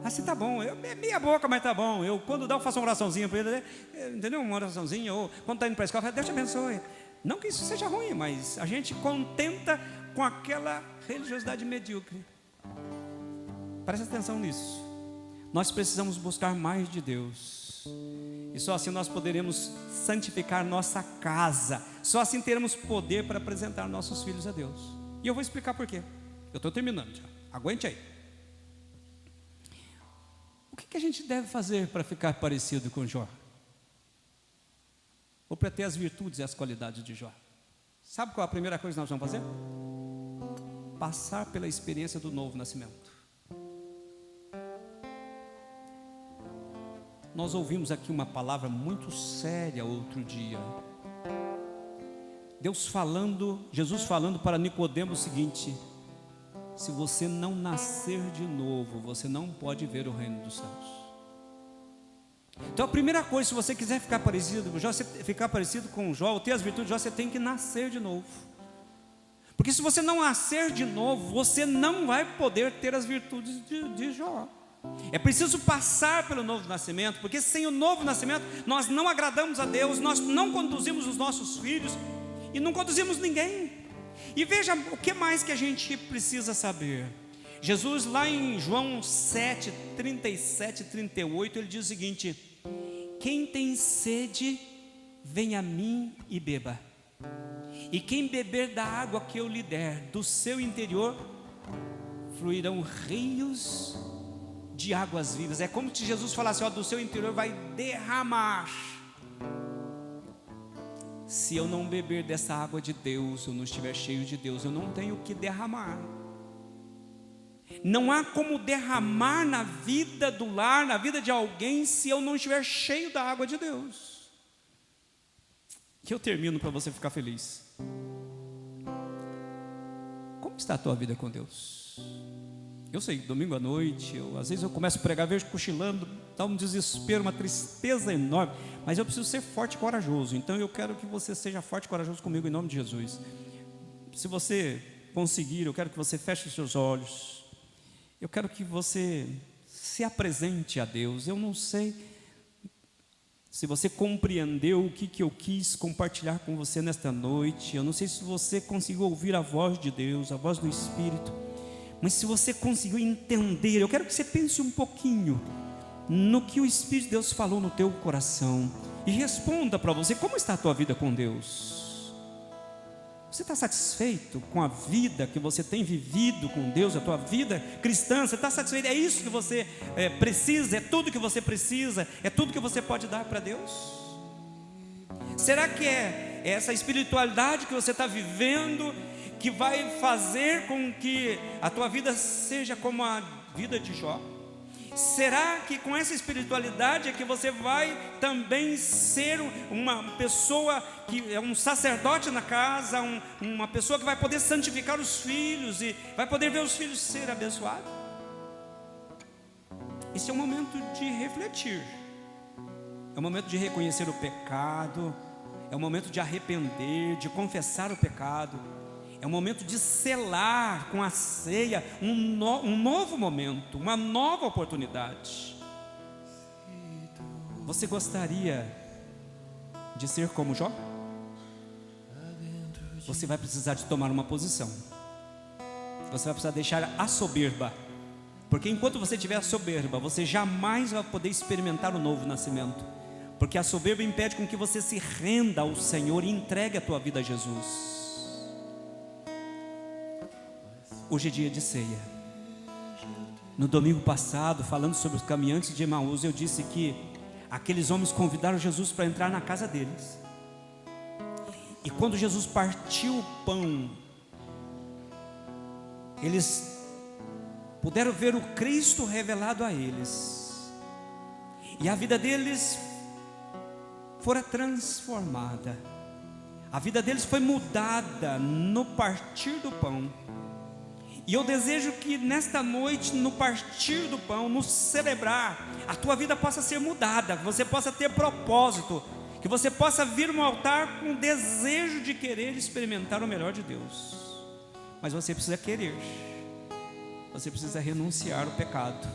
Assim tá bom, é meia boca, mas tá bom. Eu quando dá eu faço uma oraçãozinha para ele, entendeu? Uma oraçãozinha, ou quando está indo para a escola, Deus te abençoe. Não que isso seja ruim, mas a gente contenta com aquela religiosidade medíocre. Presta atenção nisso. Nós precisamos buscar mais de Deus, e só assim nós poderemos santificar nossa casa. Só assim teremos poder para apresentar nossos filhos a Deus. E eu vou explicar por quê. Eu estou terminando já, aguente aí. O que a gente deve fazer para ficar parecido com Jó? Ou para ter as virtudes e as qualidades de Jó? Sabe qual é a primeira coisa que nós vamos fazer? Passar pela experiência do novo nascimento. Nós ouvimos aqui uma palavra muito séria outro dia. Jesus falando para Nicodemo o seguinte: se você não nascer de novo, você não pode ver o reino dos céus. Então a primeira coisa, se você quiser ficar parecido com Jó, ou ter as virtudes de Jó, você tem que nascer de novo. Porque se você não nascer de novo, você não vai poder ter as virtudes de Jó. É preciso passar pelo novo nascimento, porque sem o novo nascimento nós não agradamos a Deus, nós não conduzimos os nossos filhos e não conduzimos ninguém. E veja o que mais que a gente precisa saber. Jesus lá em João 7, 37 e 38, ele diz o seguinte: quem tem sede, vem a mim e beba. E quem beber da água que eu lhe der, do seu interior fluirão rios de águas vivas. É como se Jesus falasse: ó, do seu interior vai derramar. Se eu não beber dessa água de Deus, eu não estiver cheio de Deus, eu não tenho o que derramar. Não há como derramar na vida do lar, na vida de alguém, se eu não estiver cheio da água de Deus. Que eu termino para você ficar feliz. Como está a tua vida com Deus? Eu sei, domingo à noite, às vezes eu começo a pregar, vejo cochilando, dá um desespero, uma tristeza enorme, mas eu preciso ser forte e corajoso. Então eu quero que você seja forte e corajoso comigo em nome de Jesus. Se você conseguir, eu quero que você feche os seus olhos. Eu quero que você se apresente a Deus. Eu não sei se você compreendeu o que eu quis compartilhar com você nesta noite. Eu não sei se você conseguiu ouvir a voz de Deus, a voz do Espírito. Mas se você conseguiu entender, eu quero que você pense um pouquinho no que o Espírito de Deus falou no teu coração. E responda para você: como está a tua vida com Deus? Você está satisfeito com a vida que você tem vivido com Deus, a tua vida cristã? Você está satisfeito? É isso que você precisa? É tudo que você precisa? É tudo que você pode dar para Deus? Será que é essa espiritualidade que você está vivendo que vai fazer com que a tua vida seja como a vida de Jó? Será que com essa espiritualidade é que você vai também ser uma pessoa que é um sacerdote na casa, uma pessoa que vai poder santificar os filhos e vai poder ver os filhos ser abençoados? Esse é o momento de refletir, é o momento de reconhecer o pecado, é o momento de arrepender, de confessar o pecado, é o momento de selar com a ceia um novo momento, uma nova oportunidade. Você gostaria de ser como Jó? Você vai precisar de tomar uma posição. Você vai precisar deixar a soberba, porque enquanto você tiver a soberba, você jamais vai poder experimentar o novo nascimento, porque a soberba impede com que você se renda ao Senhor e entregue a tua vida a Jesus. Hoje é dia de ceia. No domingo passado, falando sobre os caminhantes de Emaús, eu disse que aqueles homens convidaram Jesus para entrar na casa deles. E quando Jesus partiu o pão, eles puderam ver o Cristo revelado a eles. E a vida deles fora transformada. A vida deles foi mudada no partir do pão. E eu desejo que nesta noite, no partir do pão, no celebrar, a tua vida possa ser mudada, que você possa ter propósito, que você possa vir no altar com desejo de querer experimentar o melhor de Deus. Mas você precisa querer, você precisa renunciar ao pecado,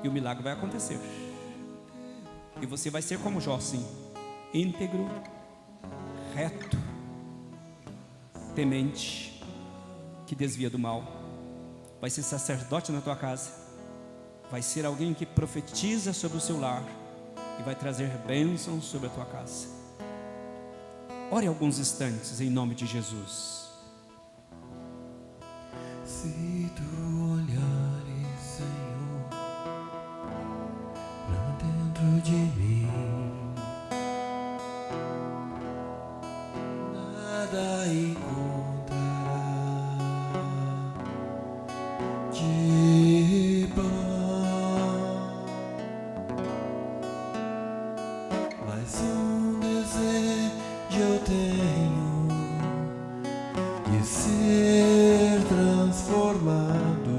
e o milagre vai acontecer. E você vai ser como Jó, sim, íntegro, reto, temente, que desvia do mal. Vai ser sacerdote na tua casa, vai ser alguém que profetiza sobre o seu lar e vai trazer bênçãos sobre a tua casa. Ore alguns instantes em nome de Jesus. Se tu olhares, Senhor, pra dentro de mim, nada encontrará de bom, mas um desejo eu tenho de ser transformado.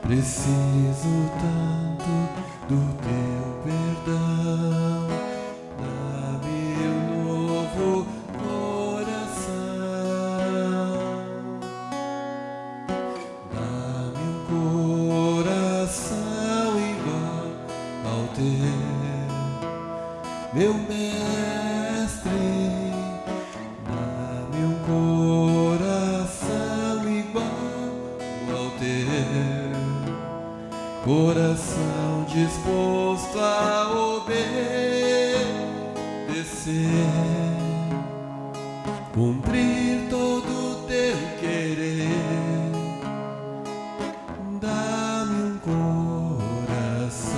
Preciso tanto do teu perdão. Dá-me um novo coração. Dá-me um coração igual ao teu, meu mestre. Dá-me um coração igual ao teu, coração disposto a obedecer, cumprir todo o teu querer. Dá-me um coração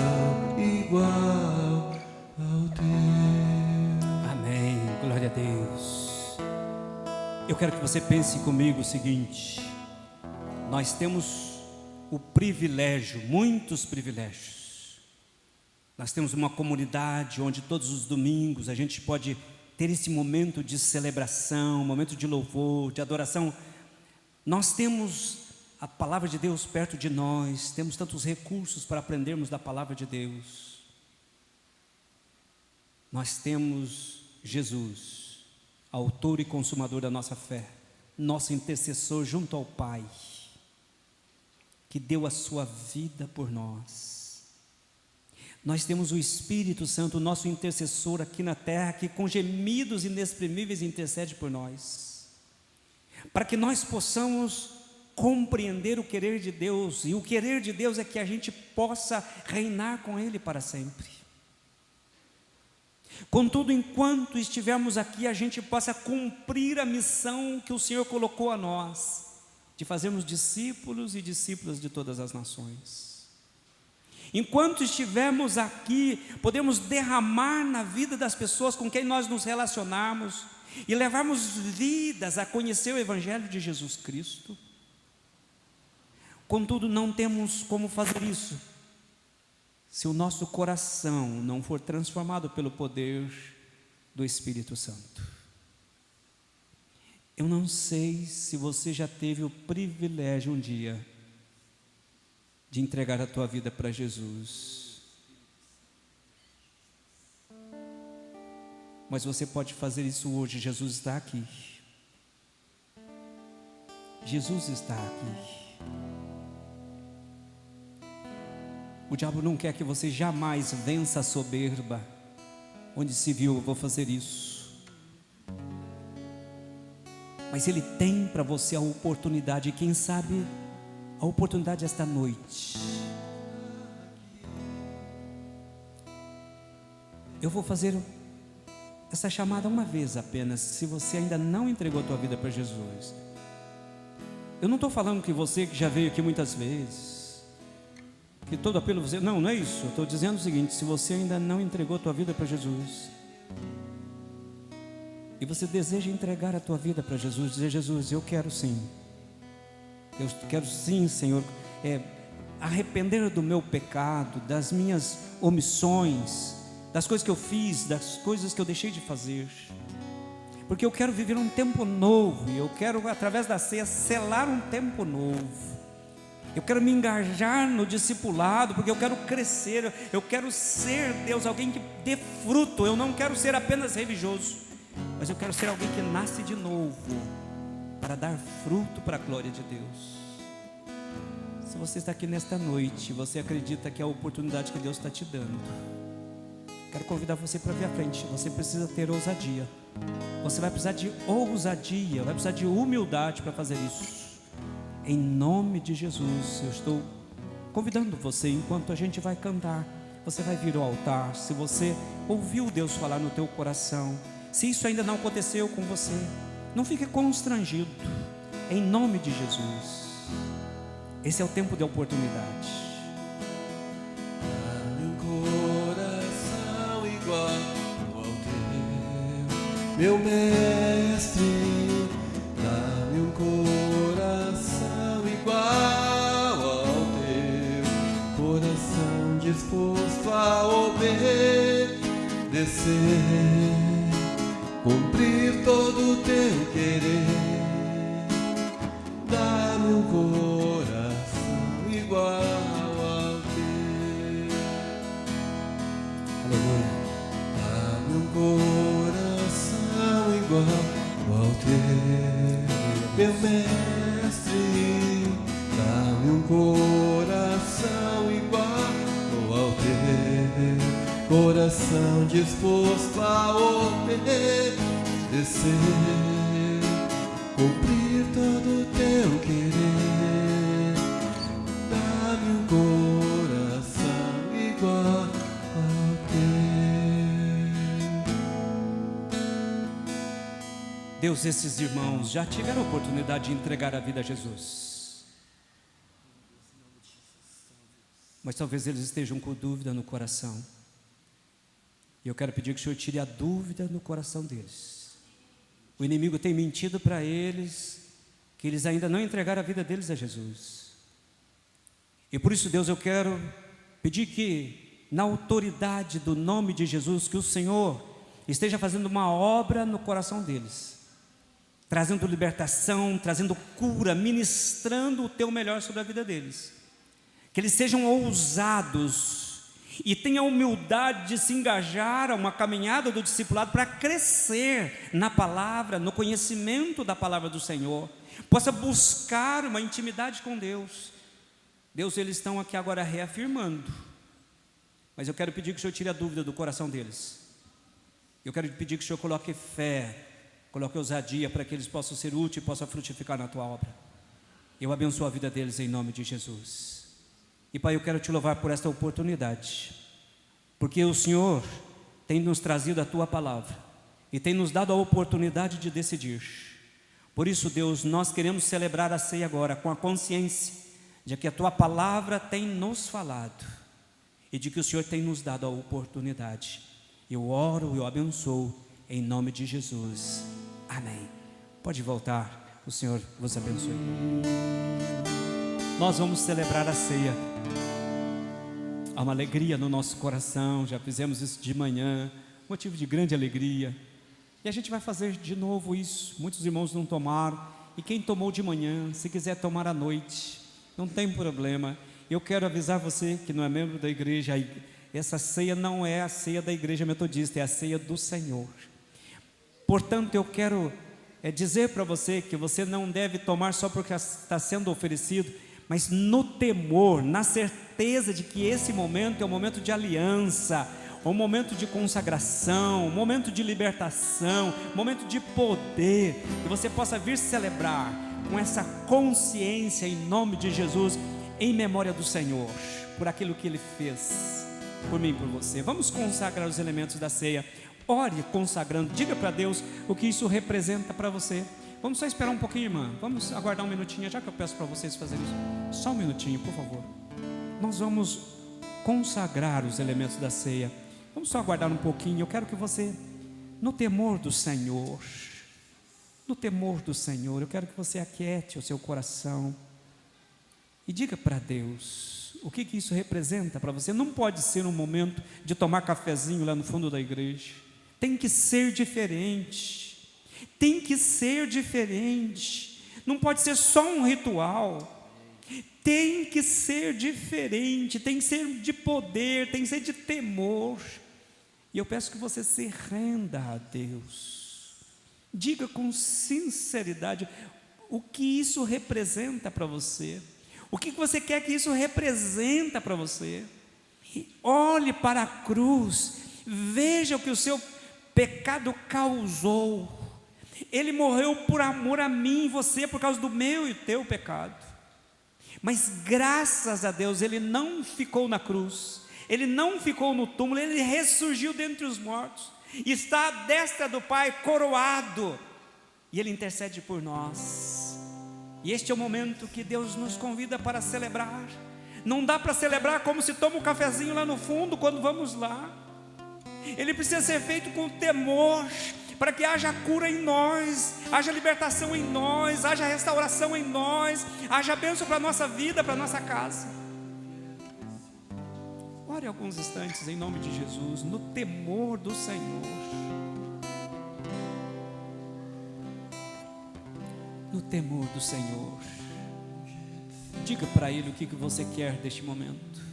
igual ao teu. Amém, glória a Deus. Eu quero que você pense comigo o seguinte: nós temos o privilégio, muitos privilégios. Nós temos uma comunidade onde todos os domingos a gente pode ter esse momento de celebração, momento de louvor, de adoração. Nós temos a palavra de Deus perto de nós, temos tantos recursos para aprendermos da palavra de Deus. Nós temos Jesus, autor e consumador da nossa fé, nosso intercessor junto ao Pai, que deu a sua vida por nós. Nós temos o Espírito Santo, nosso intercessor aqui na terra, que com gemidos inexprimíveis intercede por nós, para que nós possamos compreender o querer de Deus. E o querer de Deus é que a gente possa reinar com Ele para sempre. Contudo, enquanto estivermos aqui, a gente possa cumprir a missão que o Senhor colocou a nós, de fazermos discípulos e discípulas de todas as nações. Enquanto estivermos aqui, podemos derramar na vida das pessoas com quem nós nos relacionarmos e levarmos vidas a conhecer o Evangelho de Jesus Cristo. Contudo, não temos como fazer isso se o nosso coração não for transformado pelo poder do Espírito Santo. Eu não sei se você já teve o privilégio um dia de entregar a tua vida para Jesus, mas você pode fazer isso hoje. Jesus está aqui. Jesus está aqui. O diabo não quer que você jamais vença a soberba. Onde se viu, eu vou fazer isso. Mas ele tem para você a oportunidade, e quem sabe a oportunidade esta noite. Eu vou fazer essa chamada uma vez apenas, se você ainda não entregou a tua vida para Jesus. Eu não estou falando que você que já veio aqui muitas vezes, que todo apelo você... Não é isso. Eu estou dizendo o seguinte: se você ainda não entregou a tua vida para Jesus, e você deseja entregar a tua vida para Jesus, dizer: Jesus, eu quero sim, eu quero sim, Senhor, arrepender do meu pecado, das minhas omissões, das coisas que eu fiz, das coisas que eu deixei de fazer, porque eu quero viver um tempo novo, e eu quero, através da ceia, selar um tempo novo. Eu quero me engajar no discipulado, porque eu quero crescer, eu quero ser, Deus, alguém que dê fruto. Eu não quero ser apenas religioso, mas eu quero ser alguém que nasce de novo, para dar fruto para a glória de Deus. Se você está aqui nesta noite, você acredita que é a oportunidade que Deus está te dando, quero convidar você para vir à frente. Você precisa ter ousadia. Você vai precisar de ousadia, vai precisar de humildade para fazer isso. Em nome de Jesus, eu estou convidando você, enquanto a gente vai cantar, você vai vir ao altar. Se você ouviu Deus falar no teu coração, se isso ainda não aconteceu com você, não fique constrangido. Em nome de Jesus, esse é o tempo de oportunidade. Dá-me um coração igual ao teu, meu mestre. Dá-me um coração igual ao teu, coração disposto a obedecer, cumprir todo o teu querer. Dá-me um coração igual ao teu. Aleluia. Dá-me um coração igual ao teu, meu mestre. Dá-me um coração igual ao teu, coração disposto a obedecer, cumprir todo o teu querer. Dá-me um coração igual ao teu. Deus, esses irmãos já tiveram a oportunidade de entregar a vida a Jesus, mas talvez eles estejam com dúvida no coração. E eu quero pedir que o Senhor tire a dúvida no coração deles. O inimigo tem mentido para eles, que eles ainda não entregaram a vida deles a Jesus. E por isso, Deus, eu quero pedir que, na autoridade do nome de Jesus, que o Senhor esteja fazendo uma obra no coração deles, trazendo libertação, trazendo cura, ministrando o teu melhor sobre a vida deles. Que eles sejam ousados e tenha a humildade de se engajar a uma caminhada do discipulado para crescer na palavra, no conhecimento da palavra do Senhor, possa buscar uma intimidade com Deus. Deus, eles estão aqui agora reafirmando, mas eu quero pedir que o Senhor tire a dúvida do coração deles. Eu quero pedir que o Senhor coloque fé, coloque ousadia, para que eles possam ser úteis e possam frutificar na tua obra. Eu abençoo a vida deles em nome de Jesus. E Pai, eu quero te louvar por esta oportunidade, porque o Senhor tem nos trazido a tua palavra e tem nos dado a oportunidade de decidir. Por isso, Deus, nós queremos celebrar a ceia agora com a consciência de que a tua palavra tem nos falado e de que o Senhor tem nos dado a oportunidade. Eu oro e eu abençoo em nome de Jesus. Amém. Pode voltar. O Senhor vos abençoe. nós vamos celebrar a ceia. Há uma alegria no nosso coração, já fizemos isso de manhã, motivo de grande alegria. E a gente vai fazer de novo isso. Muitos irmãos não tomaram, e quem tomou de manhã, se quiser tomar à noite, não tem problema. Eu quero avisar você que não é membro da igreja, essa ceia não é a ceia da igreja metodista, é a ceia do Senhor. Portanto, eu quero dizer para você que você não deve tomar só porque está sendo oferecido, mas no temor, na certeza de que esse momento é um momento de aliança, um momento de consagração, um momento de libertação, um momento de poder, que você possa vir celebrar com essa consciência em nome de Jesus, em memória do Senhor, por aquilo que Ele fez por mim e por você. Vamos consagrar os elementos da ceia. Ore consagrando, diga para Deus o que isso representa para você. Vamos só esperar um pouquinho, irmã. Vamos aguardar um minutinho, já que eu peço para vocês fazerem isso. Só um minutinho, por favor. Nós vamos consagrar os elementos da ceia. Vamos só aguardar um pouquinho. Eu quero que você, no temor do Senhor, eu quero que você aquiete o seu coração e diga para Deus o que isso representa para você. Não pode ser um momento de tomar cafezinho lá no fundo da igreja. Tem que ser diferente. Tem que ser diferente. Não pode ser só um ritual. Tem que ser diferente. Tem que ser de poder. Tem que ser de temor. E eu peço que você se renda a Deus. Diga com sinceridade o que isso representa para você. O que você quer que isso representa para você. Olhe para a cruz. Veja o que o seu pecado causou. Ele morreu por amor a mim e você, por causa do meu e teu pecado. Mas graças a Deus, Ele não ficou na cruz, Ele não ficou no túmulo, Ele ressurgiu dentre os mortos, está à destra do Pai, coroado, e Ele intercede por nós. E este é o momento que Deus nos convida para celebrar. Não dá para celebrar como se toma um cafezinho lá no fundo, quando vamos lá. Ele precisa ser feito com temor, para que haja cura em nós, haja libertação em nós, haja restauração em nós, haja bênção para a nossa vida, para a nossa casa. Ore alguns instantes em nome de Jesus, no temor do Senhor. No temor do Senhor. Diga para Ele o que você quer deste momento.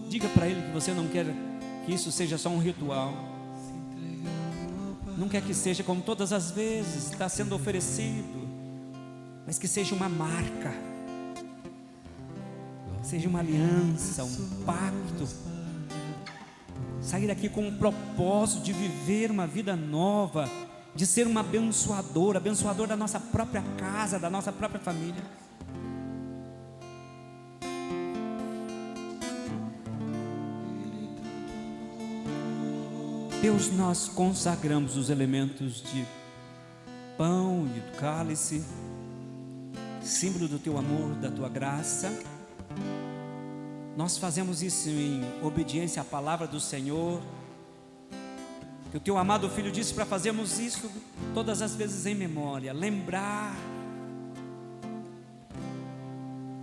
Diga para Ele que você não quer que isso seja só um ritual. Não quer que seja como todas as vezes está sendo oferecido, mas que seja uma marca, seja uma aliança, um pacto. Sair daqui com um propósito de viver uma vida nova, de ser um abençoador da nossa própria casa, da nossa própria família. Deus, nós consagramos os elementos de pão e do cálice, símbolo do Teu amor, da Tua graça. Nós fazemos isso em obediência à palavra do Senhor, que o Teu amado Filho disse para fazermos isso todas as vezes em memória, lembrar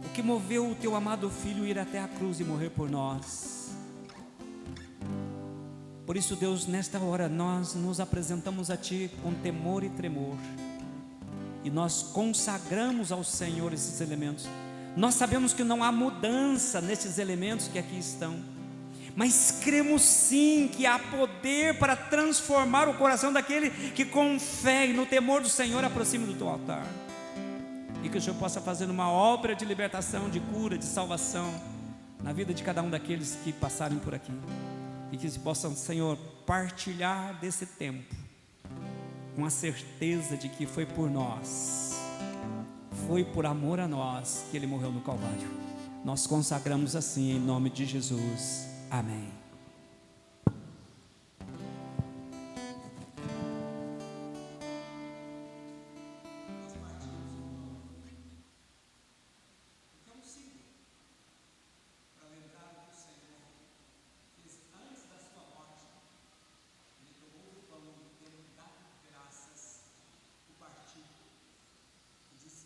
o que moveu o Teu amado Filho a ir até a cruz e morrer por nós. Por isso, Deus, nesta hora nós nos apresentamos a Ti com temor e tremor, e nós consagramos ao Senhor esses elementos. Nós sabemos que não há mudança nesses elementos que aqui estão, mas cremos sim que há poder para transformar o coração daquele que com fé e no temor do Senhor aproxima do Teu altar, e que o Senhor possa fazer uma obra de libertação, de cura, de salvação na vida de cada um daqueles que passarem por aqui. E que possam, Senhor, partilhar desse tempo com a certeza de que foi por nós, foi por amor a nós que Ele morreu no Calvário. Nós consagramos assim em nome de Jesus. Amém.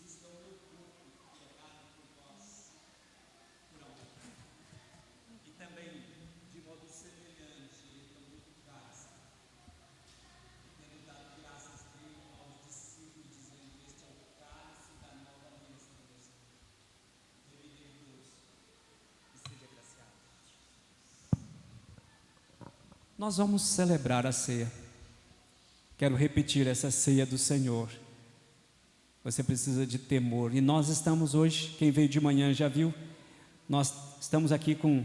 Isso é o meu corpo. nós vamos celebrar a ceia. Quero repetir essa ceia do Senhor. Você precisa de temor. E nós estamos hoje, quem veio de manhã já viu, nós estamos aqui com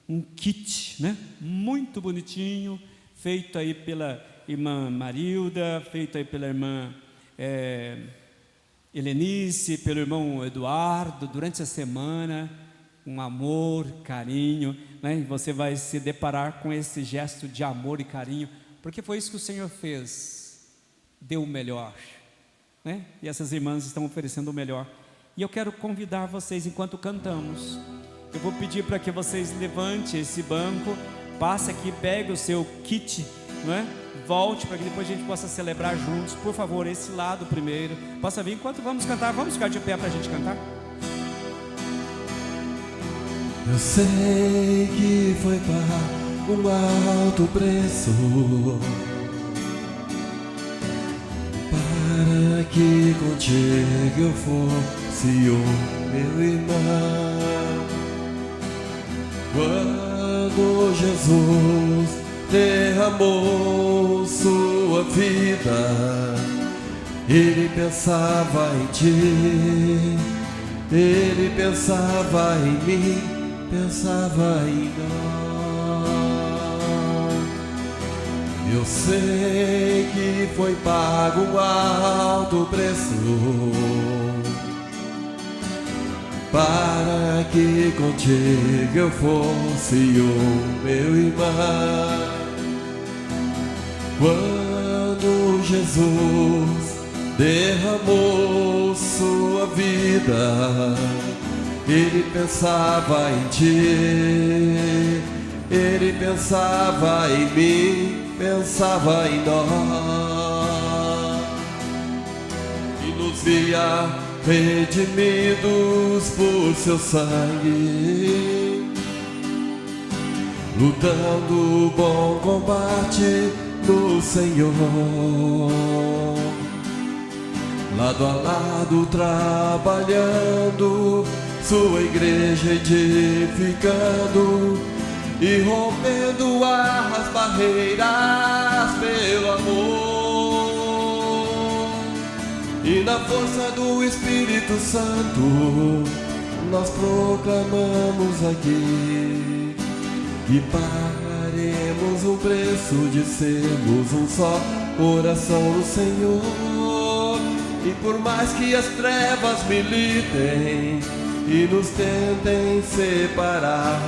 um kit, né? Muito bonitinho, feito aí pela irmã Marilda, feito aí pela irmã Helenice, pelo irmão Eduardo, durante a semana, com amor, carinho, né? E você vai se deparar com esse gesto de amor e carinho, porque foi isso que o Senhor fez, deu o melhor, né? E essas irmãs estão oferecendo o melhor. E eu quero convidar vocês, enquanto cantamos, eu vou pedir para que vocês levantem esse banco, passe aqui, pegue o seu kit, não é? Volte para que depois a gente possa celebrar juntos. Por favor, esse lado primeiro. Possa vir enquanto vamos cantar. Vamos ficar de pé para a gente cantar? Eu sei que foi pago um alto preço para que contigo eu fosse o meu irmão. Quando Jesus derramou sua vida, Ele pensava em ti, Ele pensava em mim, pensava em nós. Eu sei que foi pago um alto preço para que contigo eu fosse o meu irmão. Quando Jesus derramou sua vida, Ele pensava em ti, Ele pensava em mim, pensava em nós, e nos via redimidos por seu sangue, lutando o bom combate do Senhor, lado a lado trabalhando, sua igreja edificando e rompendo as barreiras pelo amor. E na força do Espírito Santo nós proclamamos aqui que pagaremos o preço de sermos um só coração no Senhor. E por mais que as trevas militem e nos tentem separar,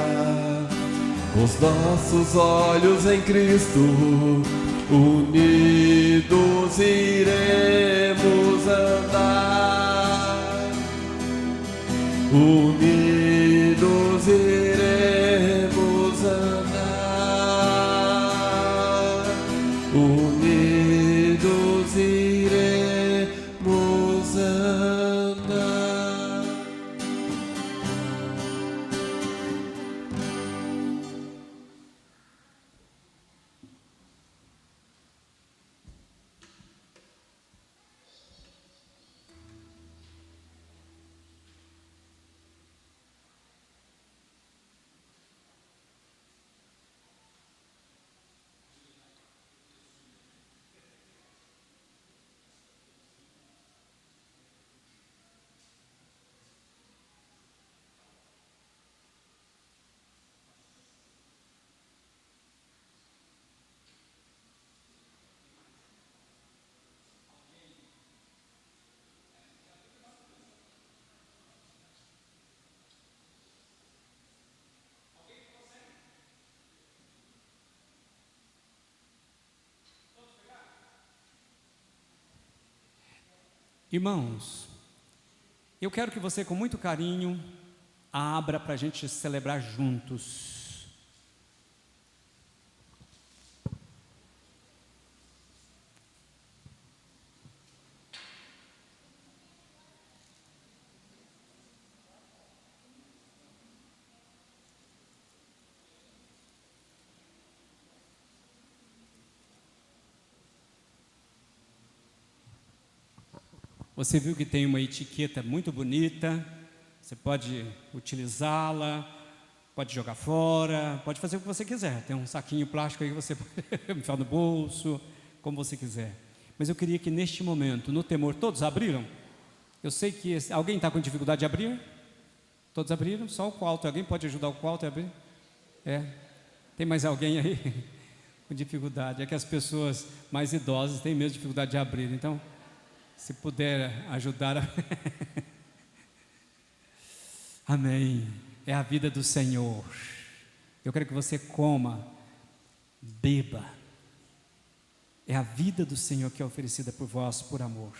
com os nossos olhos em Cristo, unidos iremos andar, unidos iremos andar, unidos iremos andar. Irmãos, eu quero que você, com muito carinho, abra para a gente celebrar juntos. Você viu que tem uma etiqueta muito bonita, você pode utilizá-la, pode jogar fora, pode fazer o que você quiser. Tem um saquinho plástico aí que você pode enfiar no bolso, como você quiser. Mas eu queria que neste momento, no temor, todos abriram? Eu sei que alguém está com dificuldade de abrir? Todos abriram? Só o Walter. Alguém pode ajudar o Walter a abrir? Tem mais alguém aí com dificuldade? É que as pessoas mais idosas têm mesmo dificuldade de abrir. Então, se puder ajudar Amém. É a vida do Senhor. Eu quero que você coma, beba. É a vida do Senhor que é oferecida por vós por amor.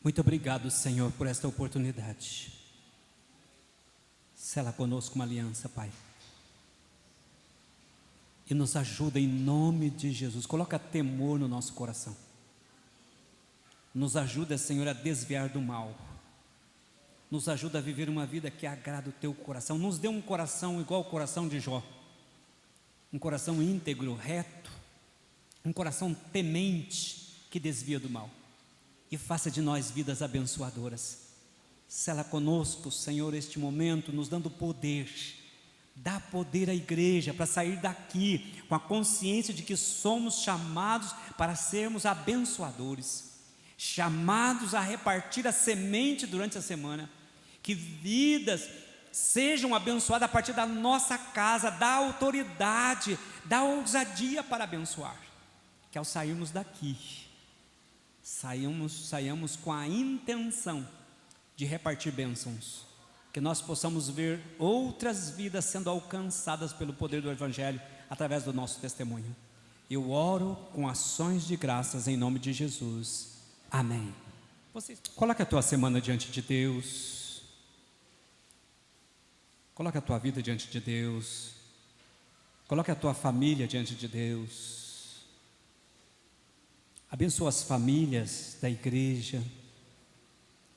Muito obrigado, Senhor, por esta oportunidade. Sela conosco uma aliança, Pai. E nos ajuda em nome de Jesus. Coloca temor no nosso coração. Nos ajuda, Senhor, a desviar do mal. Nos ajuda a viver uma vida que agrada o Teu coração. Nos dê um coração igual ao coração de Jó. Um coração íntegro, reto. Um coração temente que desvia do mal. E faça de nós vidas abençoadoras. Sela conosco, Senhor, este momento, nos dando poder. Dá poder à igreja para sair daqui com a consciência de que somos chamados para sermos abençoadores, chamados a repartir a semente durante a semana, que vidas sejam abençoadas a partir da nossa casa, da autoridade, da ousadia para abençoar, que ao sairmos daqui, saiamos com a intenção de repartir bênçãos, que nós possamos ver outras vidas sendo alcançadas pelo poder do Evangelho, através do nosso testemunho. Eu oro com ações de graças em nome de Jesus, amém. Coloque a tua semana diante de Deus, coloque a tua vida diante de Deus, coloque a tua família diante de Deus. Abençoa as famílias da igreja.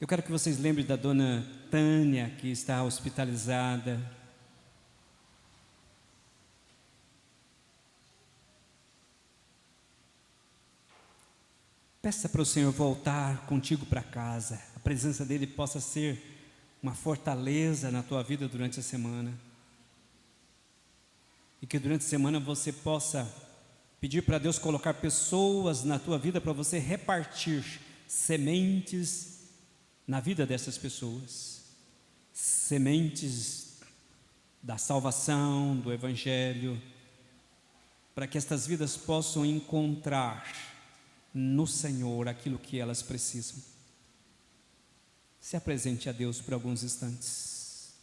Eu quero que vocês lembrem da dona Tânia, que está hospitalizada. Peça para o Senhor voltar contigo para casa. A presença dEle possa ser uma fortaleza na tua vida durante a semana. E que durante a semana você possa pedir para Deus colocar pessoas na tua vida para você repartir sementes na vida dessas pessoas, sementes da salvação, do Evangelho, para que estas vidas possam encontrar no Senhor aquilo que elas precisam. Se apresente a Deus por alguns instantes.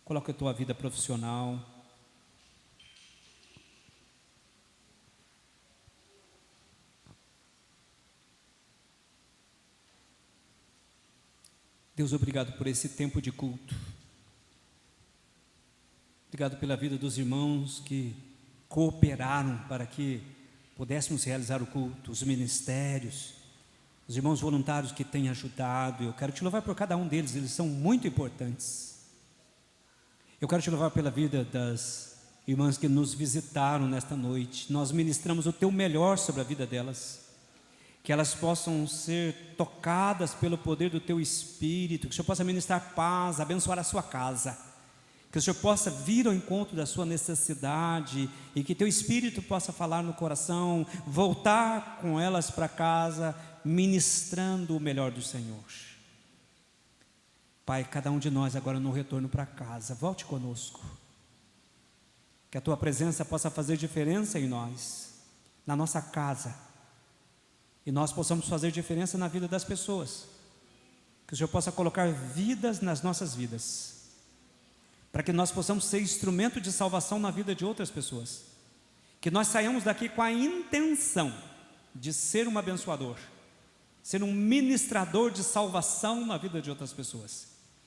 Coloque a tua vida profissional. Deus, obrigado por esse tempo de culto. Obrigado pela vida dos irmãos que cooperaram para que pudéssemos realizar o culto, os ministérios, os irmãos voluntários que têm ajudado. Eu quero te louvar por cada um deles, eles são muito importantes. Eu quero te louvar pela vida das irmãs que nos visitaram nesta noite. Nós ministramos o teu melhor sobre a vida delas. Que elas possam ser tocadas pelo poder do Teu Espírito, que o Senhor possa ministrar paz, abençoar a sua casa, que o Senhor possa vir ao encontro da sua necessidade, e que Teu Espírito possa falar no coração, voltar com elas para casa, ministrando o melhor do Senhor. Pai, cada um de nós agora no retorno para casa, volte conosco, que a Tua presença possa fazer diferença em nós, na nossa casa, e nós possamos fazer diferença na vida das pessoas, que o Senhor possa colocar vidas nas nossas vidas, para que nós possamos ser instrumento de salvação na vida de outras pessoas, que nós saiamos daqui com a intenção de ser um abençoador, ser um ministrador de salvação na vida de outras pessoas,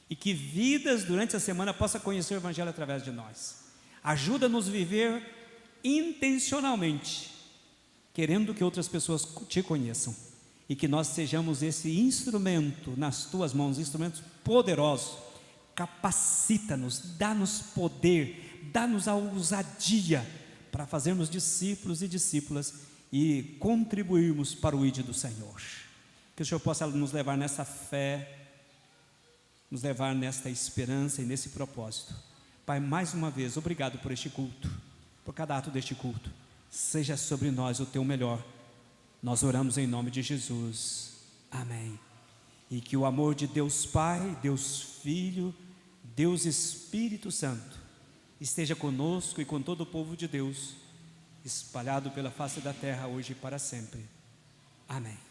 e que vidas durante a semana possam conhecer o Evangelho através de nós. Ajuda-nos a viver intencionalmente, querendo que outras pessoas te conheçam, e que nós sejamos esse instrumento nas tuas mãos, instrumentos poderosos capacita-nos, dá-nos poder, dá-nos a ousadia para fazermos discípulos e discípulas e contribuirmos para o ID do Senhor. Que o Senhor possa nos levar nessa fé, nos levar nesta esperança e nesse propósito. Pai, mais uma vez, obrigado por este culto, por cada ato deste culto. Seja sobre nós o teu melhor. Nós oramos em nome de Jesus. Amém. E que o amor de Deus Pai, Deus Filho, Deus Espírito Santo esteja conosco e com todo o povo de Deus, espalhado pela face da terra hoje e para sempre. Amém.